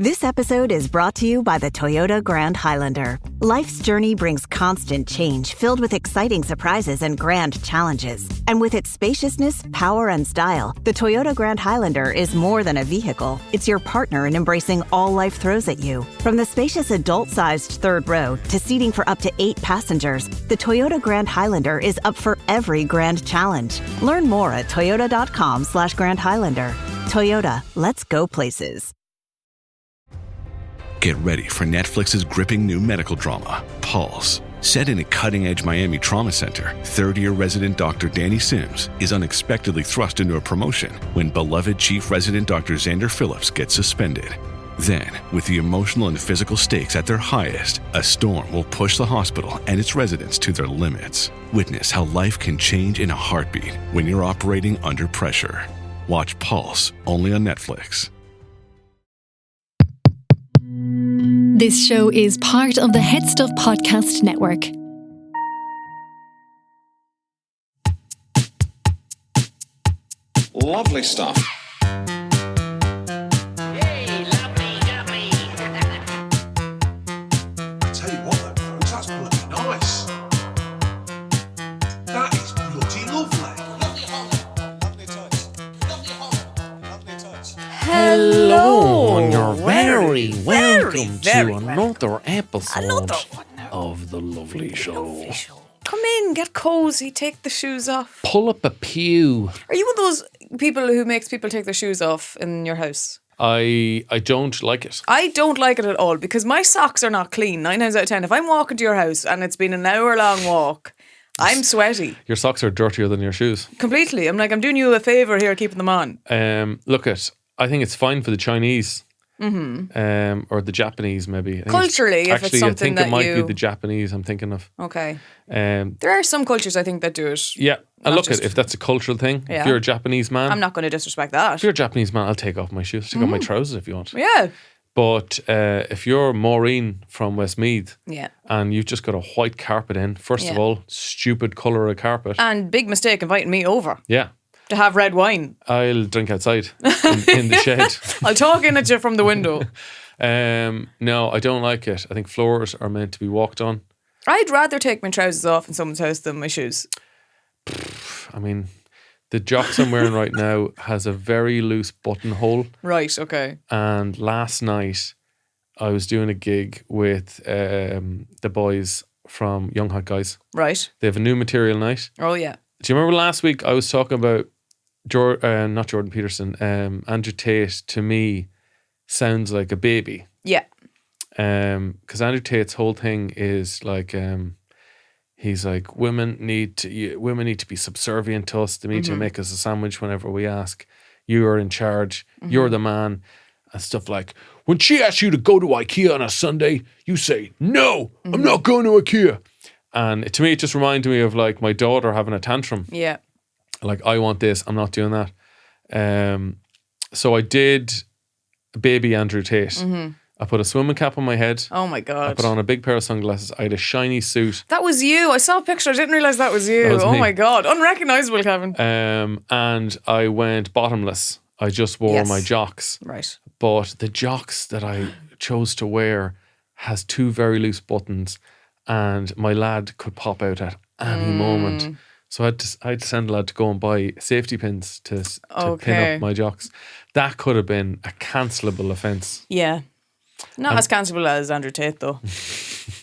This episode is brought to you by the Toyota Grand Highlander. Life's journey brings constant change filled with exciting surprises and grand challenges. And with its spaciousness, power, and style, the Toyota Grand Highlander is more than a vehicle. It's your partner in embracing all life throws at you. From the spacious adult-sized third row to seating for up to 8 passengers, the Toyota Grand Highlander is up for every grand challenge. Learn more at toyota.com/Grand Highlander. Toyota, let's go places. Get ready for Netflix's gripping new medical drama, Pulse. Set in a cutting-edge Miami trauma center, third-year resident Dr. Danny Sims is unexpectedly thrust into a promotion when beloved chief resident Dr. Xander Phillips gets suspended. Then, with the emotional and physical stakes at their highest, a storm will push the hospital and its residents to their limits. Witness how life can change in a heartbeat when you're operating under pressure. Watch Pulse, only on Netflix. This show is part of the HeadStuff podcast network. Lovely stuff. Hey, lovely, lovely. I tell you what, though, folks, that's bloody nice. That is bloody lovely. Lovely Holly. Lovely touch. Lovely Holly. Lovely touch. Hello, and you're very welcome very to another episode Another one now. of The Lovely Show. Come in, get cozy, take the shoes off. Pull up a pew. Are you one of those people who makes people take their shoes off in your house? I don't like it. I don't like it at all because my socks are not clean 9 times out of 10. If I'm walking to your house and it's been an hour-long walk, I'm sweaty. Your socks are dirtier than your shoes. Completely. I'm like, I'm doing you a favour here keeping them on. I think it's fine for the Chinese. Or the Japanese, maybe. Culturally, if it's something I think that it might you- be the Japanese I'm thinking of. Okay. Um, There are some cultures, I think, that do it. yeah, and Not look, just- if that's a cultural thing, Yeah. if you're a Japanese man, I'm not going to disrespect that. if you're a Japanese man, I'll take off my shoes, take off my trousers if you want. Yeah. But if you're Maureen from Westmeath Yeah. and you've just got a white carpet in, first of Yeah. all, stupid colour of carpet. And big mistake inviting me over Yeah, to have red wine. I'll drink outside in the shed. I'll talk in at you from the window. No, I don't like it. I think floors are meant to be walked on. I'd rather take my trousers off in someone's house than my shoes. I mean, the jocks I'm wearing right now has a very loose buttonhole. Right, okay. And last night, I was doing a gig with the boys from Young Hot Guys. Right. They have a new material night. Oh, yeah. Do you remember last week I was talking about not Jordan Peterson, Andrew Tate to me sounds like a baby. Yeah. Because Andrew Tate's whole thing is like he's like women need to be subservient to us. They need to make us a sandwich whenever we ask. You are in charge. You're the man, and stuff like when she asks you to go to IKEA on a Sunday, you say no. I'm not going to IKEA. And to me, it just reminded me of like my daughter having a tantrum. Yeah. Like, I want this, I'm not doing that. So I did baby Andrew Tate. I put a swimming cap on my head. Oh, my I God. put on a big pair of sunglasses. I had a shiny suit. That was you. I saw a picture. I didn't realise that was you. That was Oh, me. my God. Unrecognisable, Kevin. And I went bottomless. I just wore Yes. my jocks. Right. But the jocks that I chose to wear has 2 very loose buttons, and my lad could pop out at any moment. So I had to send a lad to go and buy safety pins to pin Okay. up my jocks. That could have been a cancelable offence. Yeah. Not as cancelable as Andrew Tate, though.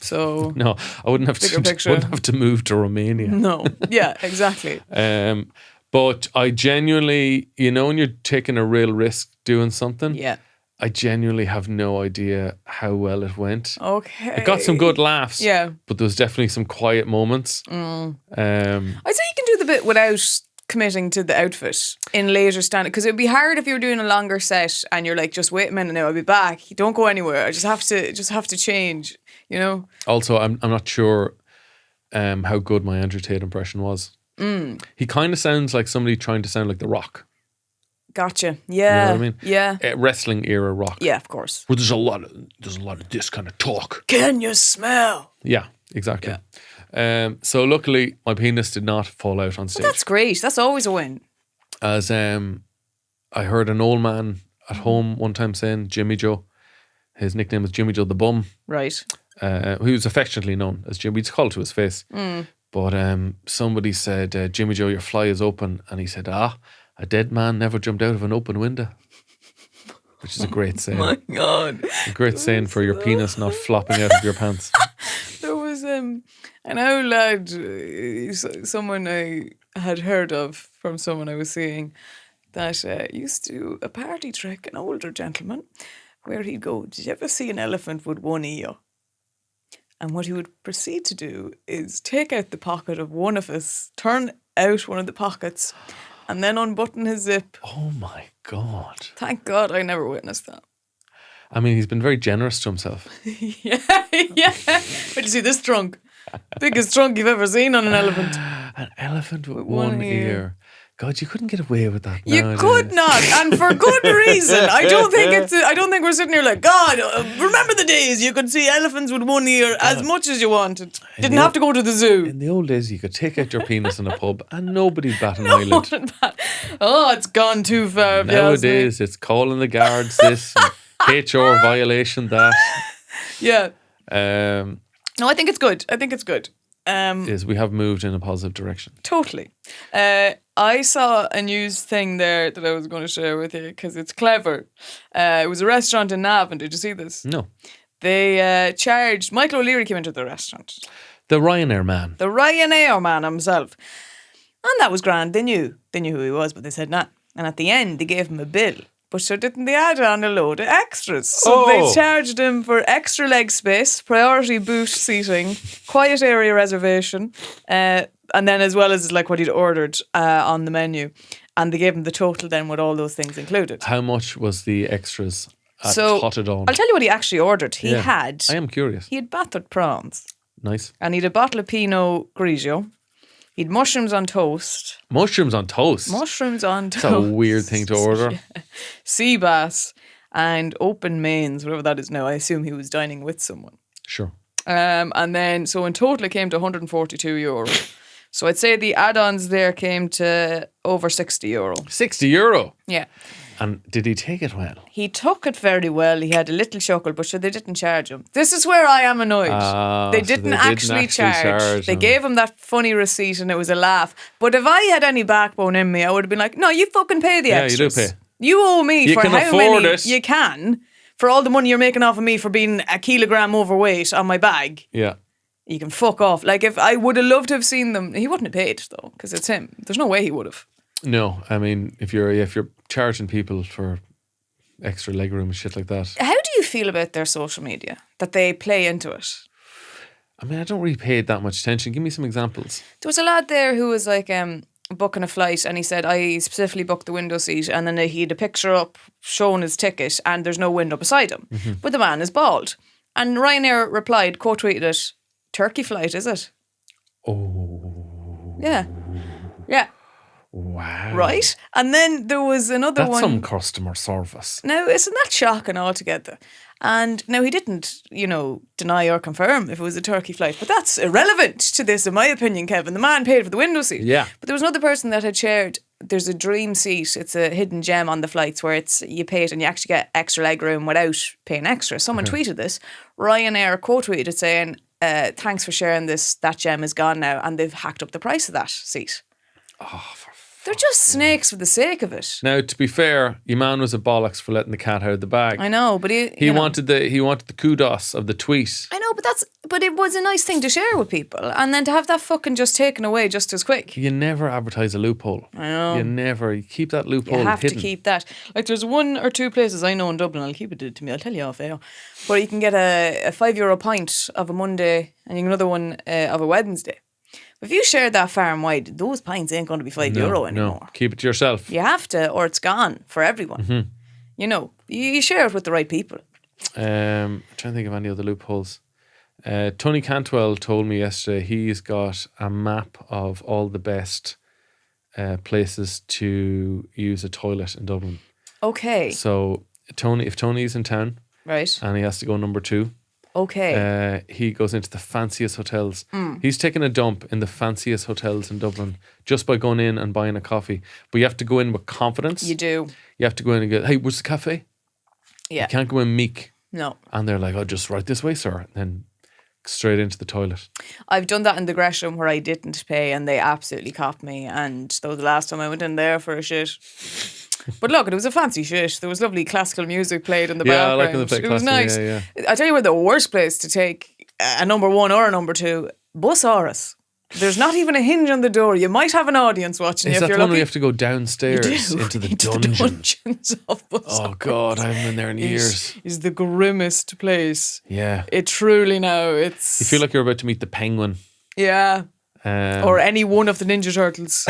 So, No, I wouldn't have Bigger picture. wouldn't have to move to Romania. no. Yeah, exactly. But I genuinely, when you're taking a real risk doing something, Yeah. I genuinely have no idea how well it went. Okay. It got some good laughs. Yeah. But there was definitely some quiet moments. I'd say you can do the bit without committing to the outfit in later stand, because it would be hard if you were doing a longer set and you're like, just wait a minute now, I'll be back. Don't go anywhere. I just have to change, Also, I'm not sure how good my Andrew Tate impression was. He kind of sounds like somebody trying to sound like The Rock. Gotcha. You Yeah. know what I mean? Yeah. Wrestling era Rock. Yeah, of course. Where there's a lot of this kind of talk. Can you smell? Yeah, exactly. So luckily, my penis did not fall out on stage. That's great. That's always a win. As I heard an old man at home one time saying, Jimmy Joe, His nickname was Jimmy Joe the Bum. Right. He was affectionately known as Jimmy. It's called to his face. But somebody said, Jimmy Joe, your fly is open. And he said, a dead man never jumped out of an open window. Which is a great saying. My God. A great saying for your penis not flopping out of your pants. There was an old lad, someone I had heard of from someone I was seeing, that used to do a party trick, an older gentleman, where he'd go, did you ever see an elephant with one ear? And what he would proceed to do is take out the pocket of one of us, turn out one of the pockets, and then unbutton his zip. Oh my God. Thank God I never witnessed that. I mean, he's been very generous to himself. Yeah. Wait you see this trunk. Biggest trunk you've ever seen on an elephant. An elephant with one ear. God, you couldn't get away with that. You nowadays. could not, and for good reason. I don't think we're sitting here like, God, remember the days you could see elephants with one ear as much as you wanted. Didn't have to go to the zoo. In the old days, you could take out your penis in a pub and nobody'd bat an eyelid. Oh, it's gone too far. Nowadays, it's calling the guards this, and HR violation that. Yeah. No, I think it's good. Is we have moved in a positive direction. Totally. I saw a news thing there that I was going to share with you because it's clever. It was a restaurant in Navan. Did you see this? No. They charged... Michael O'Leary came into the restaurant. The Ryanair man. The Ryanair man himself. And that was grand. They knew who he was, but they said nah. And at the end, they gave him a bill. But so didn't they add on a load of extras? So they charged him for extra leg space, priority boot seating, quiet area reservation, and then as well as like what he'd ordered on the menu. And they gave him the total then with all those things included. How much was the extras at Totadon? I'll tell you what he actually ordered. He had... I am curious. He had battered prawns. Nice. And he had a bottle of Pinot Grigio. He'd mushrooms on toast. Mushrooms on toast? Mushrooms on toast. That's a weird thing to order. Yeah. Sea bass and open mains, whatever that is now. I assume he was dining with someone. Sure. And then, so in total it came to €142. So I'd say the add-ons there came to over €60. €60? Yeah. And did he take it well? He took it very well. He had a little chuckle, but sure, they didn't charge him. This is where I am annoyed. They didn't actually charge. They gave him that funny receipt and it was a laugh. But if I had any backbone in me, I would have been like, no, you fucking pay the extras. Yeah, you do pay. You owe me for how many it. you can. For all the money you're making off of me for being a kilogram overweight on my bag. Yeah. You can fuck off. Like, if I would have loved to have seen them, he wouldn't have paid though, because it's him. There's no way he would have. No, I mean, if you're charging people for extra legroom and shit like that. How do you feel about their social media? That they play into it? I mean, I don't really pay that much attention. Give me some examples. There was a lad there who was like booking a flight and he said, I specifically booked the window seat, and then he had a picture up showing his ticket and there's no window beside him. Mm-hmm. But the man is bald. And Ryanair replied, quote tweeted it, Turkey flight, is it? Oh. Yeah. Yeah. Wow. Right? And then there was another one. That's some customer service. Now, isn't that shocking altogether? And now he didn't, deny or confirm if it was a Turkey flight, but that's irrelevant to this, in my opinion, Kevin. The man paid for the window seat. Yeah. But there was another person that had shared, there's a dream seat. It's a hidden gem on the flights where you pay it and you actually get extra leg room without paying extra. Someone tweeted this. Ryanair quote tweeted it saying, thanks for sharing this. That gem is gone now. And they've hacked up the price of that seat. Oh, they're just snakes for the sake of it. Now, to be fair, your man was a bollocks for letting the cat out of the bag. I know, but he wanted the kudos of the tweet. I know, but it was a nice thing to share with people, and then to have that fucking just taken away just as quick. You never advertise a loophole. I know. You keep that loophole. You have hidden. to keep that. Like, there's one or two places I know in Dublin. I'll keep it to me. I'll tell you off air. But you can get a €5 pint of a Monday, and you get another one of a Wednesday. If you share that far and wide, those pints ain't going to be €5 anymore. No, keep it to yourself. You have to, or it's gone for everyone. Mm-hmm. You share it with the right people. I'm trying to think of any other loopholes. Tony Cantwell told me yesterday he's got a map of all the best places to use a toilet in Dublin. Okay. So if Tony's in town, right, and he has to go number 2. Okay. He goes into the fanciest hotels. He's taking a dump in the fanciest hotels in Dublin just by going in and buying a coffee. But you have to go in with confidence. You do. You have to go in and go, hey, where's the cafe? Yeah. You can't go in meek. No. And they're like, "Oh, just right this way, sir." And then straight into the toilet. I've done that in the Gresham where I didn't pay and they absolutely copped me. And that was the last time I went in there for a shit. But look, it was a fancy shit. There was lovely classical music played in the background. I like when they play it was classical, nice. yeah. I tell you where the worst place to take a number 1 or a number 2, Bus Horace. There's not even a hinge on the door. You might have an audience watching Is you that if you're the one lucky. where you have to go downstairs into the dungeon? Dungeons of Bus Oh Horace. God, I haven't been there in years. Is the grimmest place. Yeah. It truly now, it's... You feel like you're about to meet the penguin. Yeah. Or any one of the Ninja Turtles.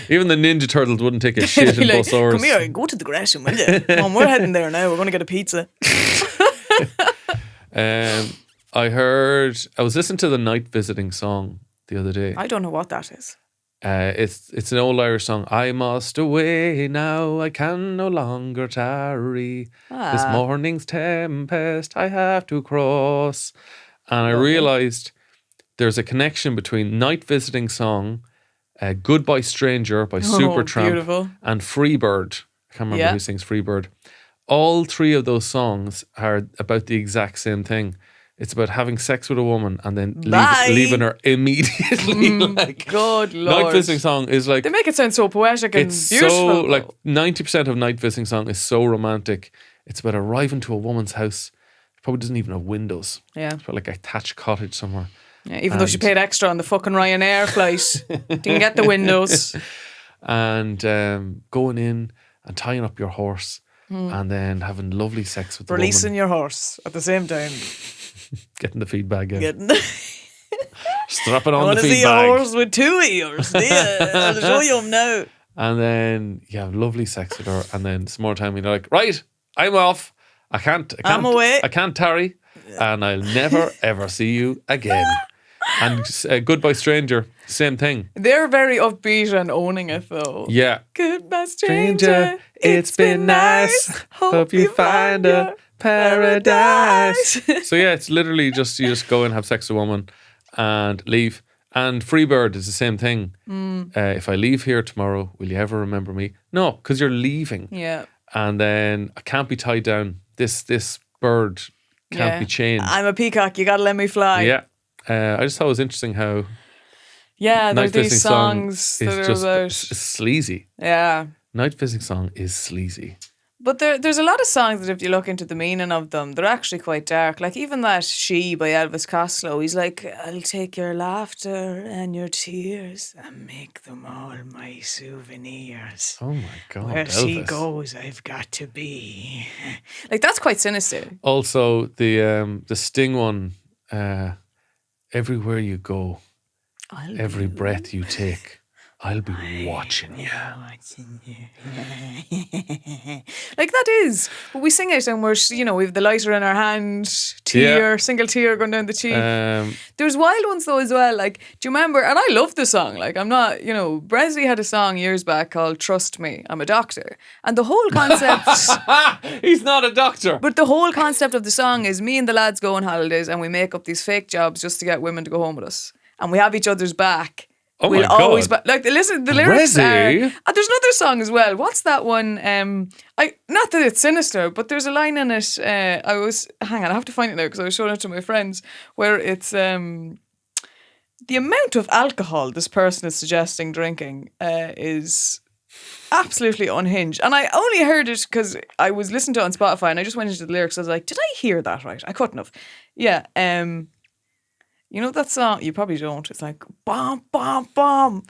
Even the Ninja Turtles wouldn't take a shit in Bus Horace. Come here, go to the Gresham, will you? Come on, we're heading there now. We're going to get a pizza. I was listening to the Night Visiting song the other day. I don't know what that is. It's an old Irish song. I must away now, I can no longer tarry. This morning's tempest I have to cross. And I realised there's a connection between Night Visiting song, Goodbye Stranger by Supertramp, beautiful. and Freebird. I can't remember who sings Freebird. All 3 of those songs are about the exact same thing. It's about having sex with a woman and then leaving her immediately. Like, good Lord. Night Visiting song is like... They make it sound so poetic and It's beautiful. so, like, 90% of Night Visiting song is so romantic. It's about arriving to a woman's house. It probably doesn't even have windows. Yeah. It's about like a thatched cottage somewhere. Yeah, even though she paid extra on the fucking Ryanair flight. Didn't get the windows. And going in and tying up your horse and then having lovely sex with the Releasing woman. your horse at the same time. Getting the feed bag in. Getting Strapping I on want the to feed see a bag. horse with 2 ears. Yeah, I'll show you him now. And then you have lovely sex with her. And then some more time, you're like, right, I'm off. I can't I'm away. I can't tarry. And I'll never, ever see you again. And Goodbye Stranger, same thing. They're very upbeat and owning it though. Yeah. Goodbye, stranger. It's been nice. Hope you find a paradise. So yeah, it's literally just you just go and have sex with a woman and leave. And Freebird is the same thing. If I leave here tomorrow, will you ever remember me? No, because you're leaving. Yeah. And then I can't be tied down. This bird can't be chained. I'm a peacock. You gotta let me fly. Yeah. I just thought it was interesting how Yeah, Night there's these Visiting songs song that is are just about. sleazy. Yeah. Night Visiting song is sleazy. But there's a lot of songs that if you look into the meaning of them, they're actually quite dark. Like even that She by Elvis Costello, he's like, I'll take your laughter and your tears and make them all my souvenirs. Oh my God, Where Elvis. she goes, I've got to be. Like that's quite sinister. Also, the Sting one, everywhere you go, every breath you take, I'll be watching you. Like that is, but we sing it and we're, we have the lighter in our hand, single tear going down the cheek. There's wild ones though as well. Like, do you remember? And I love the song. Like, I'm not, Bresley had a song years back called "Trust Me, I'm a Doctor," and the whole concept. He's not a doctor. But the whole concept of the song is me and the lads go on holidays and we make up these fake jobs just to get women to go home with us, and we have each other's back. Oh we'll my God. always listen. The lyrics Resi? are. There's another song as well. What's that one? Not that it's sinister, but there's a line in it. Hang on, I have to find it now because I was showing it to my friends. Where it's the amount of alcohol this person is suggesting drinking is absolutely unhinged. And I only heard it because I was listening to it on Spotify and I just went into the lyrics. I was like, did I hear that right? I couldn't have. Yeah. You know that song? You probably don't. It's like, bomb, bomb, bomb.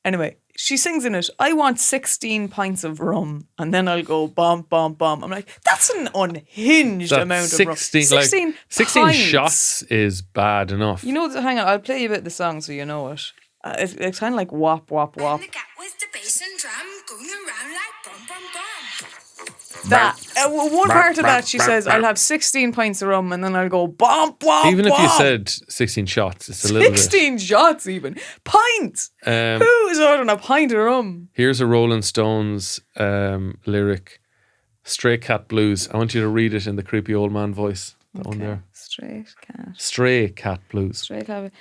Anyway, she sings in it, I want 16 pints of rum and then I'll go bomb, bomb, bomb. I'm like, that's an unhinged amount of rum. 16 pints. Shots is bad enough. You know, hang on, I'll play you a bit of the song so you know it. It's kind of like wop, wop, wop. The gap with the bass and drum going around like bum, bum, bum. That one part of that she says I'll have 16 pints of rum and then I'll go bomb, bomb, Even if bomb. you said 16 shots, it's a little 16 shots even. Pints. Who is ordering a pint of rum? Here's a Rolling Stones lyric, Stray Cat Blues. I want you to read it in the creepy old man voice. That one there. Stray cat. Stray Cat Blues. Stray cat.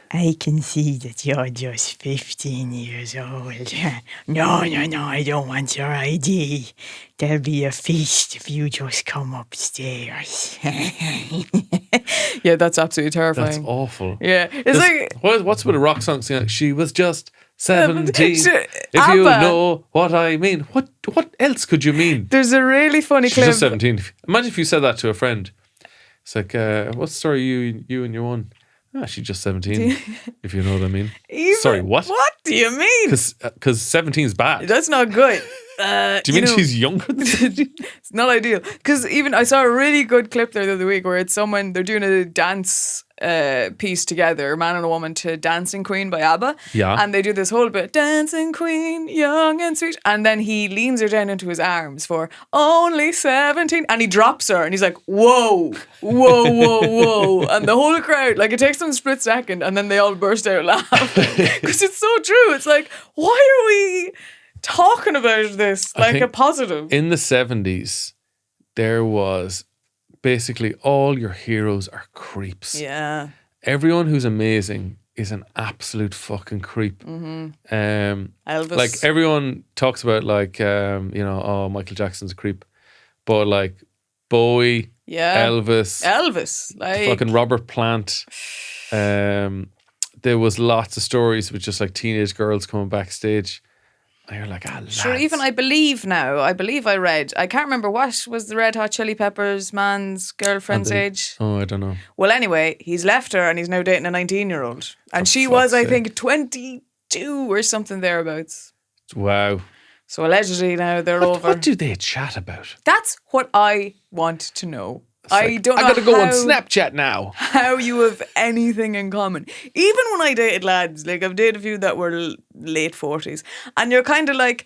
I can see that you're just 15 years old. No, I don't want your ID. There'll be a feast if you just come upstairs. Yeah, that's absolutely terrifying. That's awful. Yeah. It's like... What's with a rock song singing? She was just 17. Sure, If you ABBA. know what I mean. What else could you mean? There's a really funny She's clip. just 17. Imagine if you said that to a friend. It's like, what story you and your one? She's just 17, if you know what I mean. Sorry, what? What do you mean? Because 17 is bad. That's not good. Do you mean she's younger than 17? It's not ideal. Because even I saw a really good clip there the other week where it's someone, they're doing a dance piece together, a man and a woman, to Dancing Queen by ABBA. Yeah. And they do this whole bit, Dancing Queen, young and sweet. And then he leans her down into his arms for only 17. And he drops her and he's like, whoa, whoa, whoa, whoa. And the whole crowd, like it takes them a split second and then they all burst out laughing. Because it's so true. It's like, why are we talking about this like a positive? In the 70s, there was basically all your heroes are creeps. Yeah. Everyone who's amazing is an absolute fucking creep. Elvis. Like everyone talks about like, Michael Jackson's a creep. But like Bowie, Elvis, like fucking Robert Plant. There was lots of stories with just like teenage girls coming backstage. And you're like, lads. Sure, even I believe I read, I can't remember what was the Red Hot Chili Peppers man's girlfriend's age. Oh, I don't know. Well, anyway, he's left her and he's now dating a 19-year-old. And she was, I think, 22 or something thereabouts. Wow. So allegedly now they're over. What do they chat about? That's what I want to know. I don't know. I gotta go on Snapchat now. How you have anything in common. Even when I dated lads, like I've dated a few that were late 40s, and you're kind of like,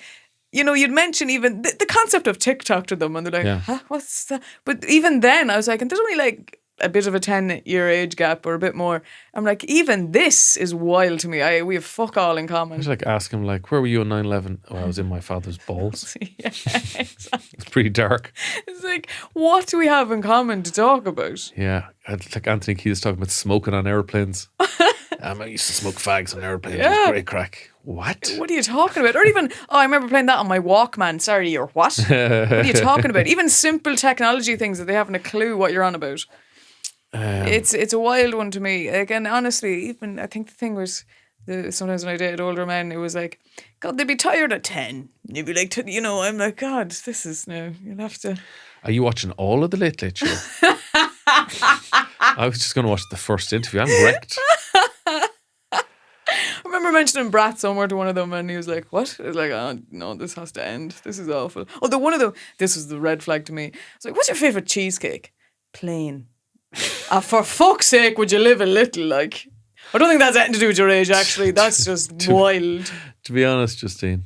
you'd mention even the concept of TikTok to them, and they're like, huh, what's that? But even then, I was like, and there's only like a bit of a 10-year age gap or a bit more. I'm like, even this is wild to me. We have fuck all in common. I was like, ask him like, where were you on 9/11? Oh, I was in my father's balls. Yeah, exactly. It's pretty dark. It's like, what do we have in common to talk about? Yeah, like Anthony Kiedis talking about smoking on airplanes. I used to smoke fags on airplanes. It was great crack. What? What are you talking about? Or even, I remember playing that on my Walkman. Sorry, or what? What are you talking about? Even simple technology things that they haven't a clue what you're on about. It's a wild one to me. Like, and honestly, even I think the thing was, sometimes when I dated older men, it was like, God, they'd be tired at 10. They'd be like, I'm like, God, this is now, you'll have to. Are you watching all of the Late Late Show? I was just going to watch the first interview. I'm wrecked. I remember mentioning Brat somewhere to one of them and he was like, what? I was like, oh, no, this has to end. This is awful. Although one of them, this was the red flag to me. I was like, what's your favourite cheesecake? Plain. For fuck's sake, would you live a little? Like, I don't think that's anything to do with your age, actually. That's just wild. To be honest, Justine,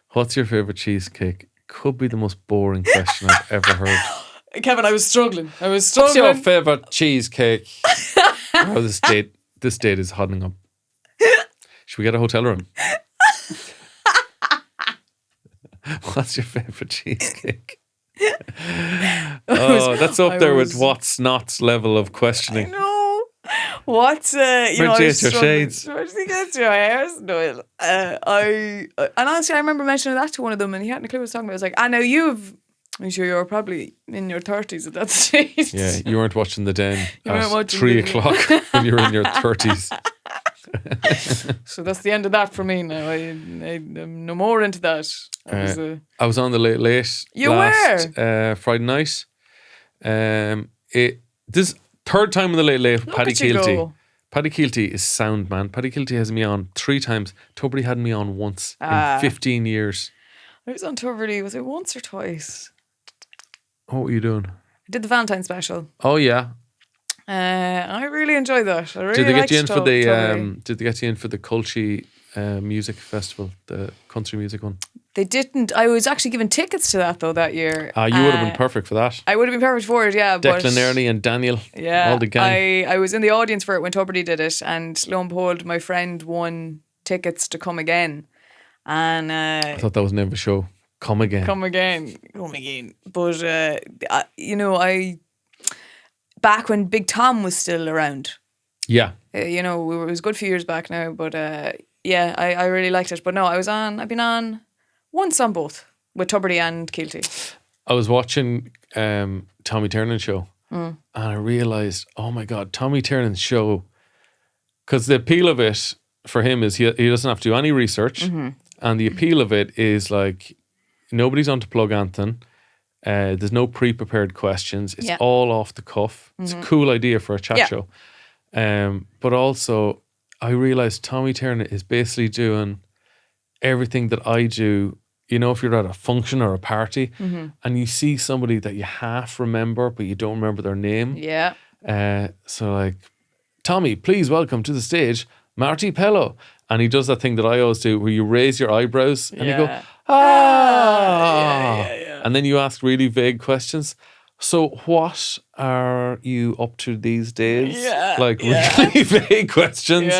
what's your favourite cheesecake? Could be the most boring question I've ever heard. Kevin, I was struggling. What's your favourite cheesecake? Oh, this date is hotting up. Should we get a hotel room? What's your favourite cheesecake? That's up there with what's not's level of questioning. I know. What's where'd you get your shades? Where'd you get your hairs? No, and honestly, I remember mentioning that to one of them, and he hadn't a clue what I was talking about. I was like, I know I'm sure you were probably in your 30s at that stage. Yeah, you weren't watching The Den at 3 o'clock when you were in your 30s. So that's the end of that for me now. I'm no more into that. I was on the Late Late last Friday night. This third time in the Late Late with Paddy Keelty. Paddy Keelty is sound, man. Paddy Keelty has me on 3 times. Tuberty had me on once in 15 years. I was on Tuberty, was it once or twice? What were you doing? I did the Valentine's special. Oh yeah. I really enjoyed that. I really Did they get you in for the Tuberty. Did they get you in for the Culchie music festival, the country music one? They didn't. I was actually given tickets to that though that year. You would have been perfect for that. I would have been perfect for it, yeah. Declan Early and Daniel, all the gang. I was in the audience for it when Tuberty did it, and lo and behold, my friend won tickets to come again. And I thought that was the name of a show. Come again. But I back when Big Tom was still around. Yeah. You know, it was a good few years back now, but yeah, I really liked it. But no, I've been on once on both with Tuberty and Keelty. I was watching Tommy Tiernan's show and I realised, oh my God, Tommy Tiernan's show, because the appeal of it for him is he doesn't have to do any research, and the appeal of it is like nobody's on to plug anything. There's no pre-prepared questions. It's all off the cuff. It's a cool idea for a chat show. But also, I realised Tommy Tiernan is basically doing everything that I do. You know, if you're at a function or a party and you see somebody that you half remember, but you don't remember their name. Yeah. So like, Tommy, please welcome to the stage, Marty Pello. And he does that thing that I always do where you raise your eyebrows and you go, and then you ask really vague questions. So what are you up to these days? Like really vague questions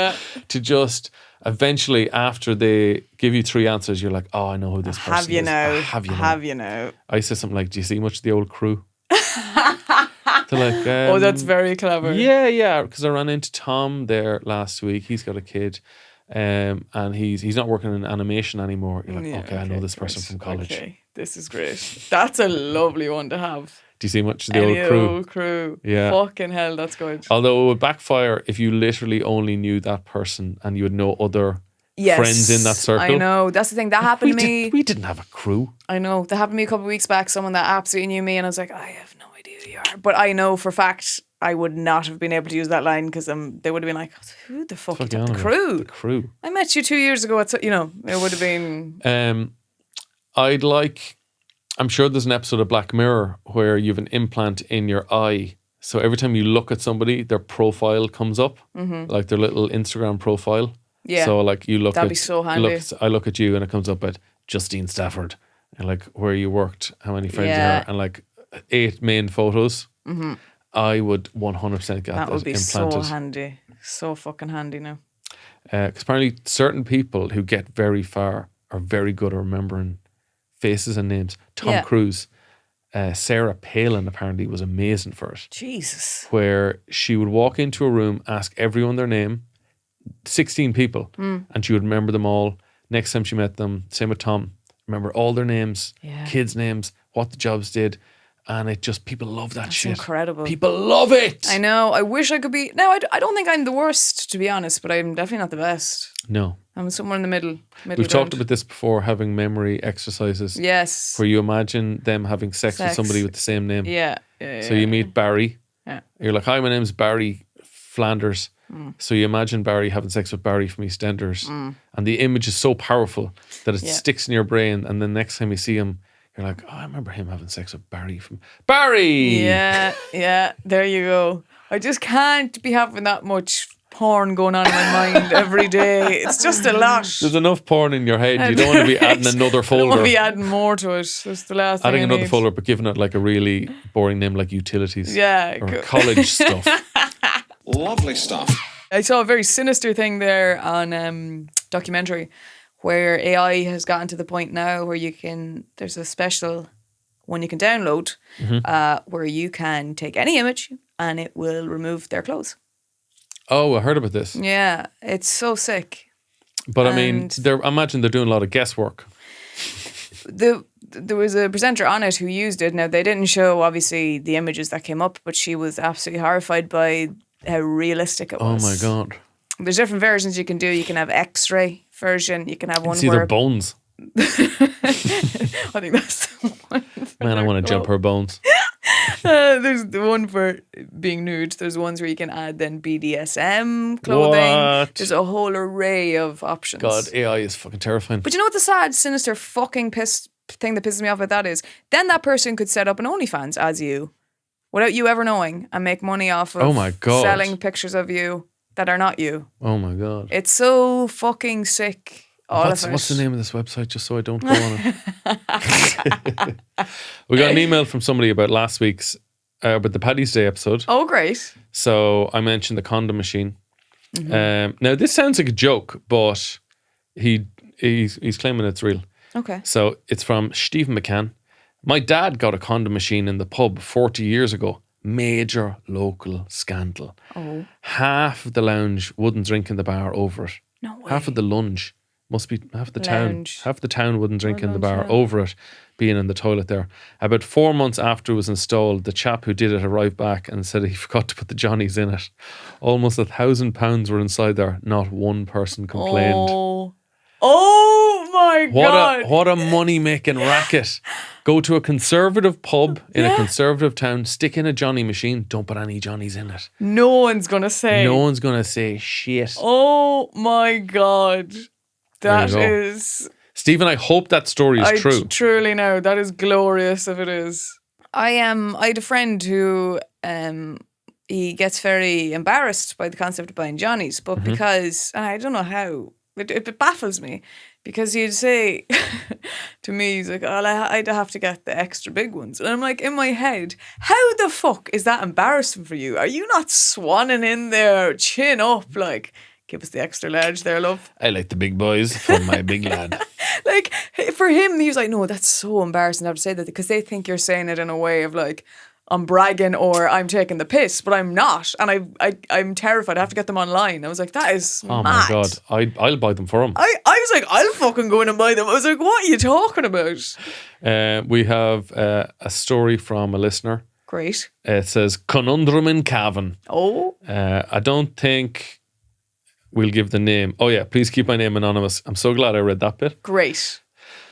to just eventually, after they give you 3 answers, you're like, oh, I know who this person is. Have you know? I say something like, do you see much of the old crew? They're like, oh, that's very clever. Yeah, because I ran into Tom there last week. He's got a kid. And he's not working in animation anymore. You're like, okay, I know this person from college. Okay, this is great. That's a lovely one to have. Do you see much of the old crew? Old crew. Yeah. Fucking hell, that's good. Although it would backfire if you literally only knew that person and you had no other friends in that circle. I know. That's the thing. That happened to me. We didn't have a crew. I know. That happened to me a couple of weeks back. Someone that absolutely knew me, and I was like, I have no idea who you are. But I know for a fact I would not have been able to use that line because they would have been like, who the fuck is that? The crew. The crew. I met you 2 years ago. It would have been. I'm sure there's an episode of Black Mirror where you have an implant in your eye. So every time you look at somebody, their profile comes up, like their little Instagram profile. Yeah. So like you look That'd be so handy. I look at you and it comes up at Justine Stafford and like where you worked, how many friends you have, and like 8 main photos. I would 100% get that would be implanted. so handy. So fucking handy now. Because apparently certain people who get very far are very good at remembering faces and names. Tom Cruise, Sarah Palin apparently was amazing for it. Jesus. Where she would walk into a room, ask everyone their name, 16 people, and she would remember them all. Next time she met them, same with Tom, remember all their names, kids' names, what the jobs did. And it just, people love that shit. Incredible. People love it. I know. I wish I could be. No, I don't think I'm the worst, to be honest, but I'm definitely not the best. No. I'm somewhere in the middle. We've talked about this before, having memory exercises. Yes. Where you imagine them having sex with somebody with the same name. Yeah. So you meet Barry. Yeah. You're like, hi, my name's Barry Flanders. So you imagine Barry having sex with Barry from EastEnders. And the image is so powerful that it sticks in your brain. And then next time you see him, you're like, oh, I remember him having sex with Barry from Barry. Yeah. There you go. I just can't be having that much porn going on in my mind every day. It's just a lot. There's enough porn in your head. You don't want to be adding another folder. I don't want to be adding more to it. That's the last thing adding I another need. folder, but giving it like a really boring name like utilities. Yeah. Or college stuff. Lovely stuff. I saw a very sinister thing there on documentary where AI has gotten to the point now where there's a special one you can download where you can take any image and it will remove their clothes. Oh, I heard about this. Yeah, it's so sick. But I mean, I imagine they're doing a lot of guesswork. There was a presenter on it who used it. Now, they didn't show, obviously, the images that came up, but she was absolutely horrified by how realistic it was. Oh my God. There's different versions you can do. You can have X-ray version. You can have one see where... their bones. I think that's the one. Man, I want to jump her bones. There's the one for being nude. There's ones where you can add then BDSM clothing. What? There's a whole array of options. God, AI is fucking terrifying. But you know what the sad, sinister fucking thing that pisses me off about that is? Then that person could set up an OnlyFans as you without you ever knowing and make money off of oh my God. selling pictures of you that are not you. Oh my God. It's so fucking sick. What's the name of this website, just so I don't go on it? We got an email from somebody about last week's, about the Paddy's Day episode. Oh, great. So I mentioned the condom machine. Now, this sounds like a joke, but he's claiming it's real. Okay. So it's from Stephen McCann. My dad got a condom machine in the pub 40 years ago. major local scandal. Oh. Half of the lounge wouldn't drink in the bar over it. No way. Half of the lunge must be half the Lounge. town. Half the town wouldn't drink in the lunch, bar yeah. over it, being in the toilet there. About 4 months after it was installed, the chap who did it arrived back and said he forgot to put the Johnnies in it. Almost £1,000 were inside there. Not one person complained. Oh my God. What a money making racket. Go to a conservative pub in a conservative town, stick in a Johnny machine, don't put any Johnnies in it. No one's going to say. No one's going to say shit. Oh my God. That There you go. is... Stephen, I hope that story is true. Truly know. That is glorious if it is. I had a friend who he gets very embarrassed by the concept of buying Johnnies, but because, and I don't know how, it baffles me, because he'd say to me, he's like, oh, I'd have to get the extra big ones. And I'm like, in my head, how the fuck is that embarrassing for you? Are you not swanning in there, chin up, like, give us the extra large there, love? I like the big boys for my big lad. Like, for him, he was like, no, that's so embarrassing to have to say that, because they think you're saying it in a way of like, I'm bragging or I'm taking the piss, but I'm not. And I'm terrified. I have to get them online. I was like, that is Oh mad. my God. I'll buy them for him. I was like, I'll fucking go in and buy them. I was like, what are you talking about? We have a story from a listener. Great. It says, Conundrum in Cavan. Oh. I don't think we'll give the name. Oh yeah, please keep my name anonymous. I'm so glad I read that bit. Great.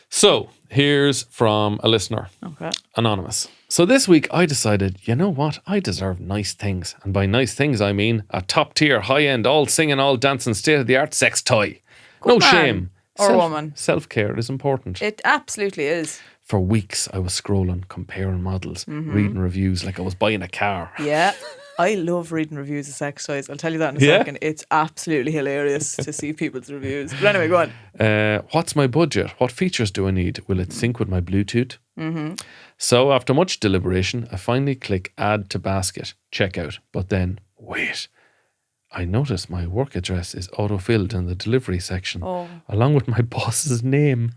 So, here's from a listener. Okay. Anonymous. So this week I decided, you know what? I deserve nice things. And by nice things, I mean a top tier, high end, all singing, all dancing, state of the art sex toy. No man. shame. Or woman. Self-care is important. It absolutely is. For weeks I was scrolling, comparing models, reading reviews like I was buying a car. Yeah. I love reading reviews of sex toys. I'll tell you that in a Yeah? second. It's absolutely hilarious to see people's reviews. But anyway, go on. What's my budget? What features do I need? Will it sync with my Bluetooth? So after much deliberation, I finally click add to basket, checkout. But then, wait. I notice my work address is auto-filled in the delivery section, along with my boss's name.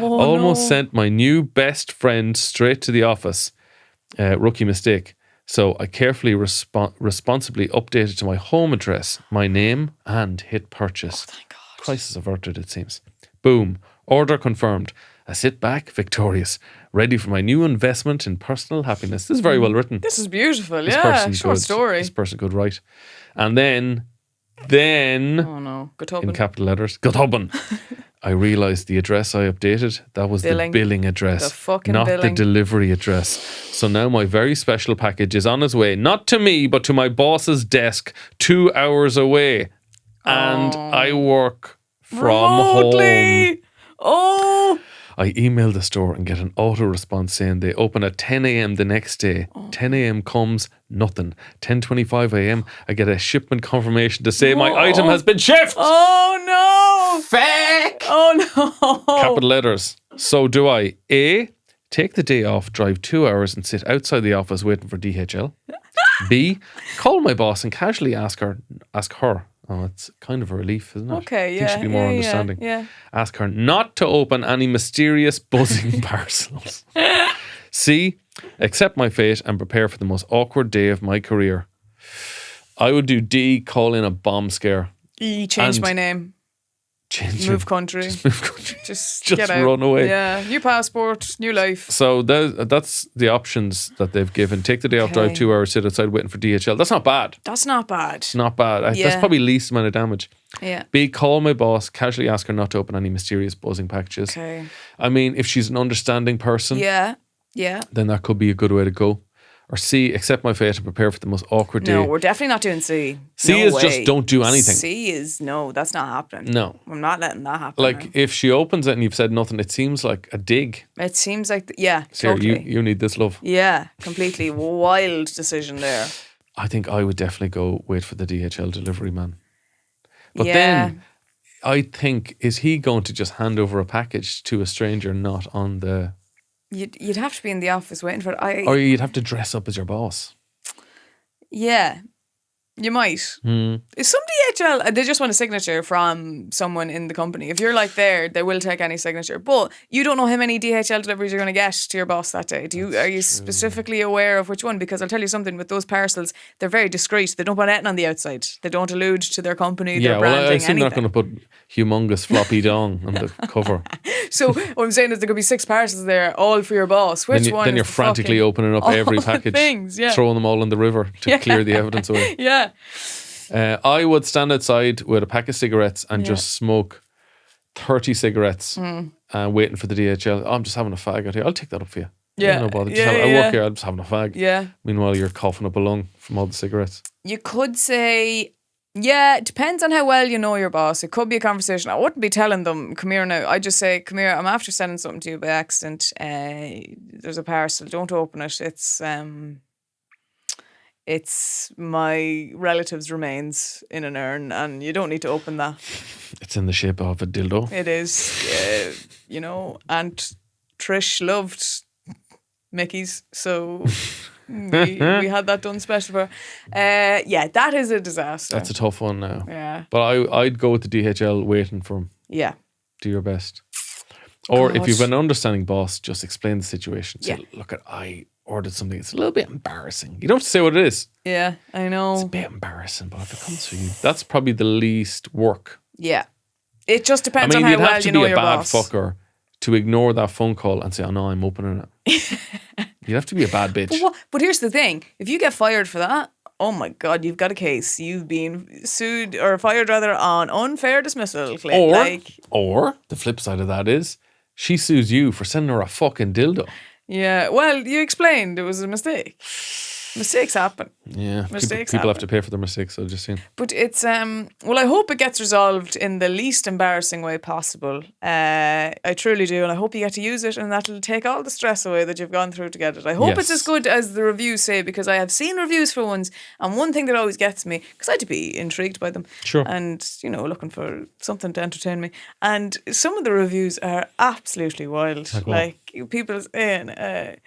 Almost sent my new best friend straight to the office. Rookie mistake. So I carefully, responsibly updated to my home address, my name, and hit purchase. Thank God. Crisis averted, it seems. Boom. Order confirmed. I sit back, victorious, ready for my new investment in personal happiness. This is very well written. This is beautiful. This Yeah. person Short could- story. This person could write. And then, Oh no. Good in hoping. capital letters, Godhobban, I realised the address I updated, that was Billing. the billing address, The fucking not billing. the delivery address. So now my very special package is on its way, not to me, but to my boss's desk 2 hours away. And I work from home. Remotely. Oh. I email the store and get an auto response saying they open at 10 a.m. the next day. 10 a.m. comes, nothing. 10:25 a.m. I get a shipment confirmation to say my item has been shipped. Oh no. Fake. Oh no. Capital letters. So do I A, take the day off, drive 2 hours and sit outside the office waiting for DHL? B, call my boss and casually ask her. Oh, it's kind of a relief, isn't it? Okay, I think she'd be more understanding. Yeah. Ask her not to open any mysterious buzzing parcels. C, accept my fate and prepare for the most awkward day of my career. I would do D, call in a bomb scare. E, change And- my name. Change Move country. Just move country. Just Just get out. run away. Yeah. New passport, new life. So that's the options that they've given. Take the day off, drive Okay. 2 hours, sit outside waiting for DHL. That's not bad. That's not bad. Not bad. That's Yeah. probably least amount of damage. Yeah. B, call my boss, casually ask her not to open any mysterious buzzing packages. Okay. I mean, if she's an understanding person, Yeah. Yeah. then that could be a good way to go. Or C, accept my fate and prepare for the most awkward day. No, we're definitely not doing C. C No is just way. don't do anything. C is no, that's not happening. No. I'm not letting that happen. Like, if she opens it and you've said nothing, it seems like a dig. it seems like, yeah, Sarah, totally. you need this love. Yeah, completely wild decision there. I think I would definitely go wait for the DHL delivery man. But Yeah. then I think, is he going to just hand over a package to a stranger not on the... You'd have to be in the office waiting for it. Or you'd have to dress up as your boss. Yeah. You might. Is some DHL, they just want a signature from someone in the company. If you're like there, they will take any signature. But you don't know how many DHL deliveries you're going to get to your boss that day. Are you specifically aware of which one? Because I'll tell you something, with those parcels, they're very discreet. They don't put anything on the outside. They don't allude to their company, their branding, I assume anything. they're not going to put humongous floppy dong on the cover. So what I'm saying is there could be 6 parcels there, all for your boss. Which one? Then you're frantically opening up every package, throwing them all in the river to clear the evidence away. Yeah. I would stand outside with a pack of cigarettes and just smoke 30 cigarettes waiting for the DHL. I'm just having a fag out here. I'll take that up for you. Yeah. No bother. I work here, I'm just having a fag. Yeah. Meanwhile, you're coughing up a lung from all the cigarettes. You could say, it depends on how well you know your boss. It could be a conversation. I wouldn't be telling them, come here now. I'd just say, come here, I'm after sending something to you by accident. There's a parcel. Don't open it. It's my relative's remains in an urn, and you don't need to open that. It's in the shape of a dildo. It is, Aunt Trish loved Mickey's, so we had that done special for her. That is a disaster. That's a tough one now. Yeah. But I'd go with the DHL waiting for him. Yeah. Do your best. Or if you've an understanding boss, just explain the situation. Say, look, I ordered something. It's a little bit embarrassing. You don't have to say what it is. Yeah, I know. It's a bit embarrassing, but if it comes for you, that's probably the least work. Yeah. It just depends on how well you know your boss. You'd have to be a bad fucker to ignore that phone call and say, oh no, I'm opening it. You'd have to be a bad bitch. But here's the thing. If you get fired for that, oh my God, you've got a case. You've been sued, or fired rather, on unfair dismissal. Or the flip side of that is, she sues you for sending her a fucking dildo. Yeah, well, you explained it was a mistake. Mistakes happen. Yeah, people have to pay for their mistakes, so just saying. But it's, I hope it gets resolved in the least embarrassing way possible. I truly do, and I hope you get to use it, and that'll take all the stress away that you've gone through to get it. I hope it's as good as the reviews say, because I have seen reviews for ones, and one thing that always gets me, because I had to be intrigued by them, and, looking for something to entertain me, and some of the reviews are absolutely wild. Like people saying,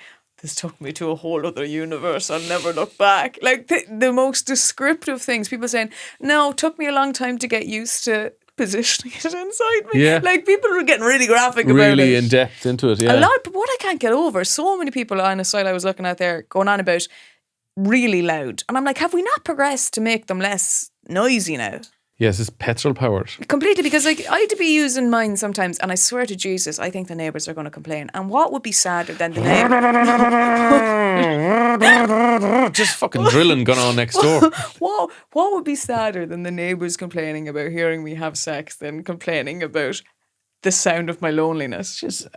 this took me to a whole other universe. I'll never look back. Like the most descriptive things. People saying, no, it took me a long time to get used to positioning it inside me. Yeah. Like people were getting really graphic about it. Really in depth into it, yeah. A lot, but what I can't get over, so many people on a site I was looking at there going on about really loud. And I'm like, have we not progressed to make them less noisy now? Yes, it's petrol powered. Completely, because I had to be using mine sometimes, and I swear to Jesus, I think the neighbours are going to complain. And what would be sadder than the neighbours? Just fucking drilling going on next door. What would be sadder than the neighbours complaining about hearing me have sex than complaining about the sound of my loneliness? Just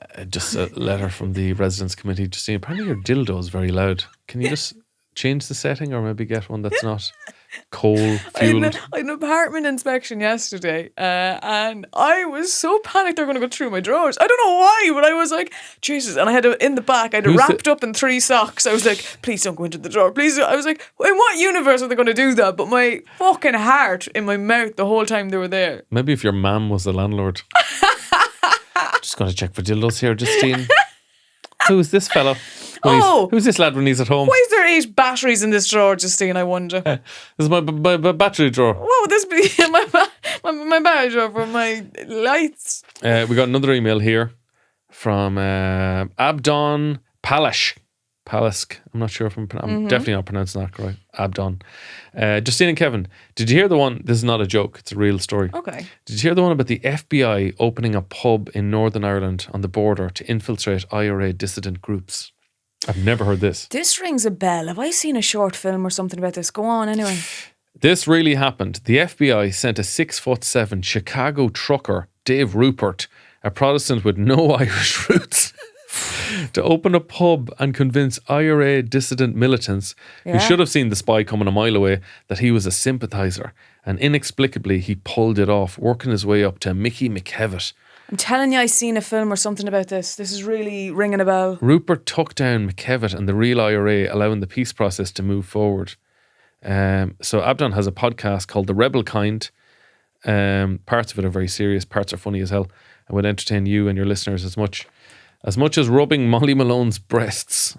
a letter from the residents committee just saying, apparently your dildo is very loud. Can you just change the setting, or maybe get one that's not coal fueled? I had an apartment inspection yesterday, and I was so panicked they're going to go through my drawers. I don't know why, but I was like, Jesus. And I had it in the back, I had it wrapped up in 3 socks. I was like, please don't go into the drawer, please. I was like, in what universe are they going to do that? But my fucking heart in my mouth the whole time they were there. Maybe if your mum was the landlord. Just going to check for dildos here, Justine. Who's this fella? Who's this lad when he's at home? Why is there 8 batteries in this drawer, Justine, I wonder? This is my battery drawer. What would this be? my battery drawer for my lights. We got another email here from Abdon Palash. Palask. I'm not sure if I'm definitely not pronouncing that correct. Abdon. Justine and Kevin, did you hear the one? This is not a joke. It's a real story. Okay. Did you hear the one about the FBI opening a pub in Northern Ireland on the border to infiltrate IRA dissident groups? I've never heard this. This rings a bell. Have I seen a short film or something about this? Go on, anyway. This really happened. The FBI sent a 6'7" Chicago trucker, Dave Rupert, a Protestant with no Irish roots, to open a pub and convince IRA dissident militants who should have seen the spy coming a mile away that he was a sympathiser. And inexplicably, he pulled it off, working his way up to Mickey McKevitt. I'm telling you, I seen a film or something about this. This is really ringing a bell. Rupert took down McKevitt and the real IRA, allowing the peace process to move forward. So Abdon has a podcast called The Rebel Kind. Parts of it are very serious, parts are funny as hell, and would entertain you and your listeners as much as rubbing Molly Malone's breasts.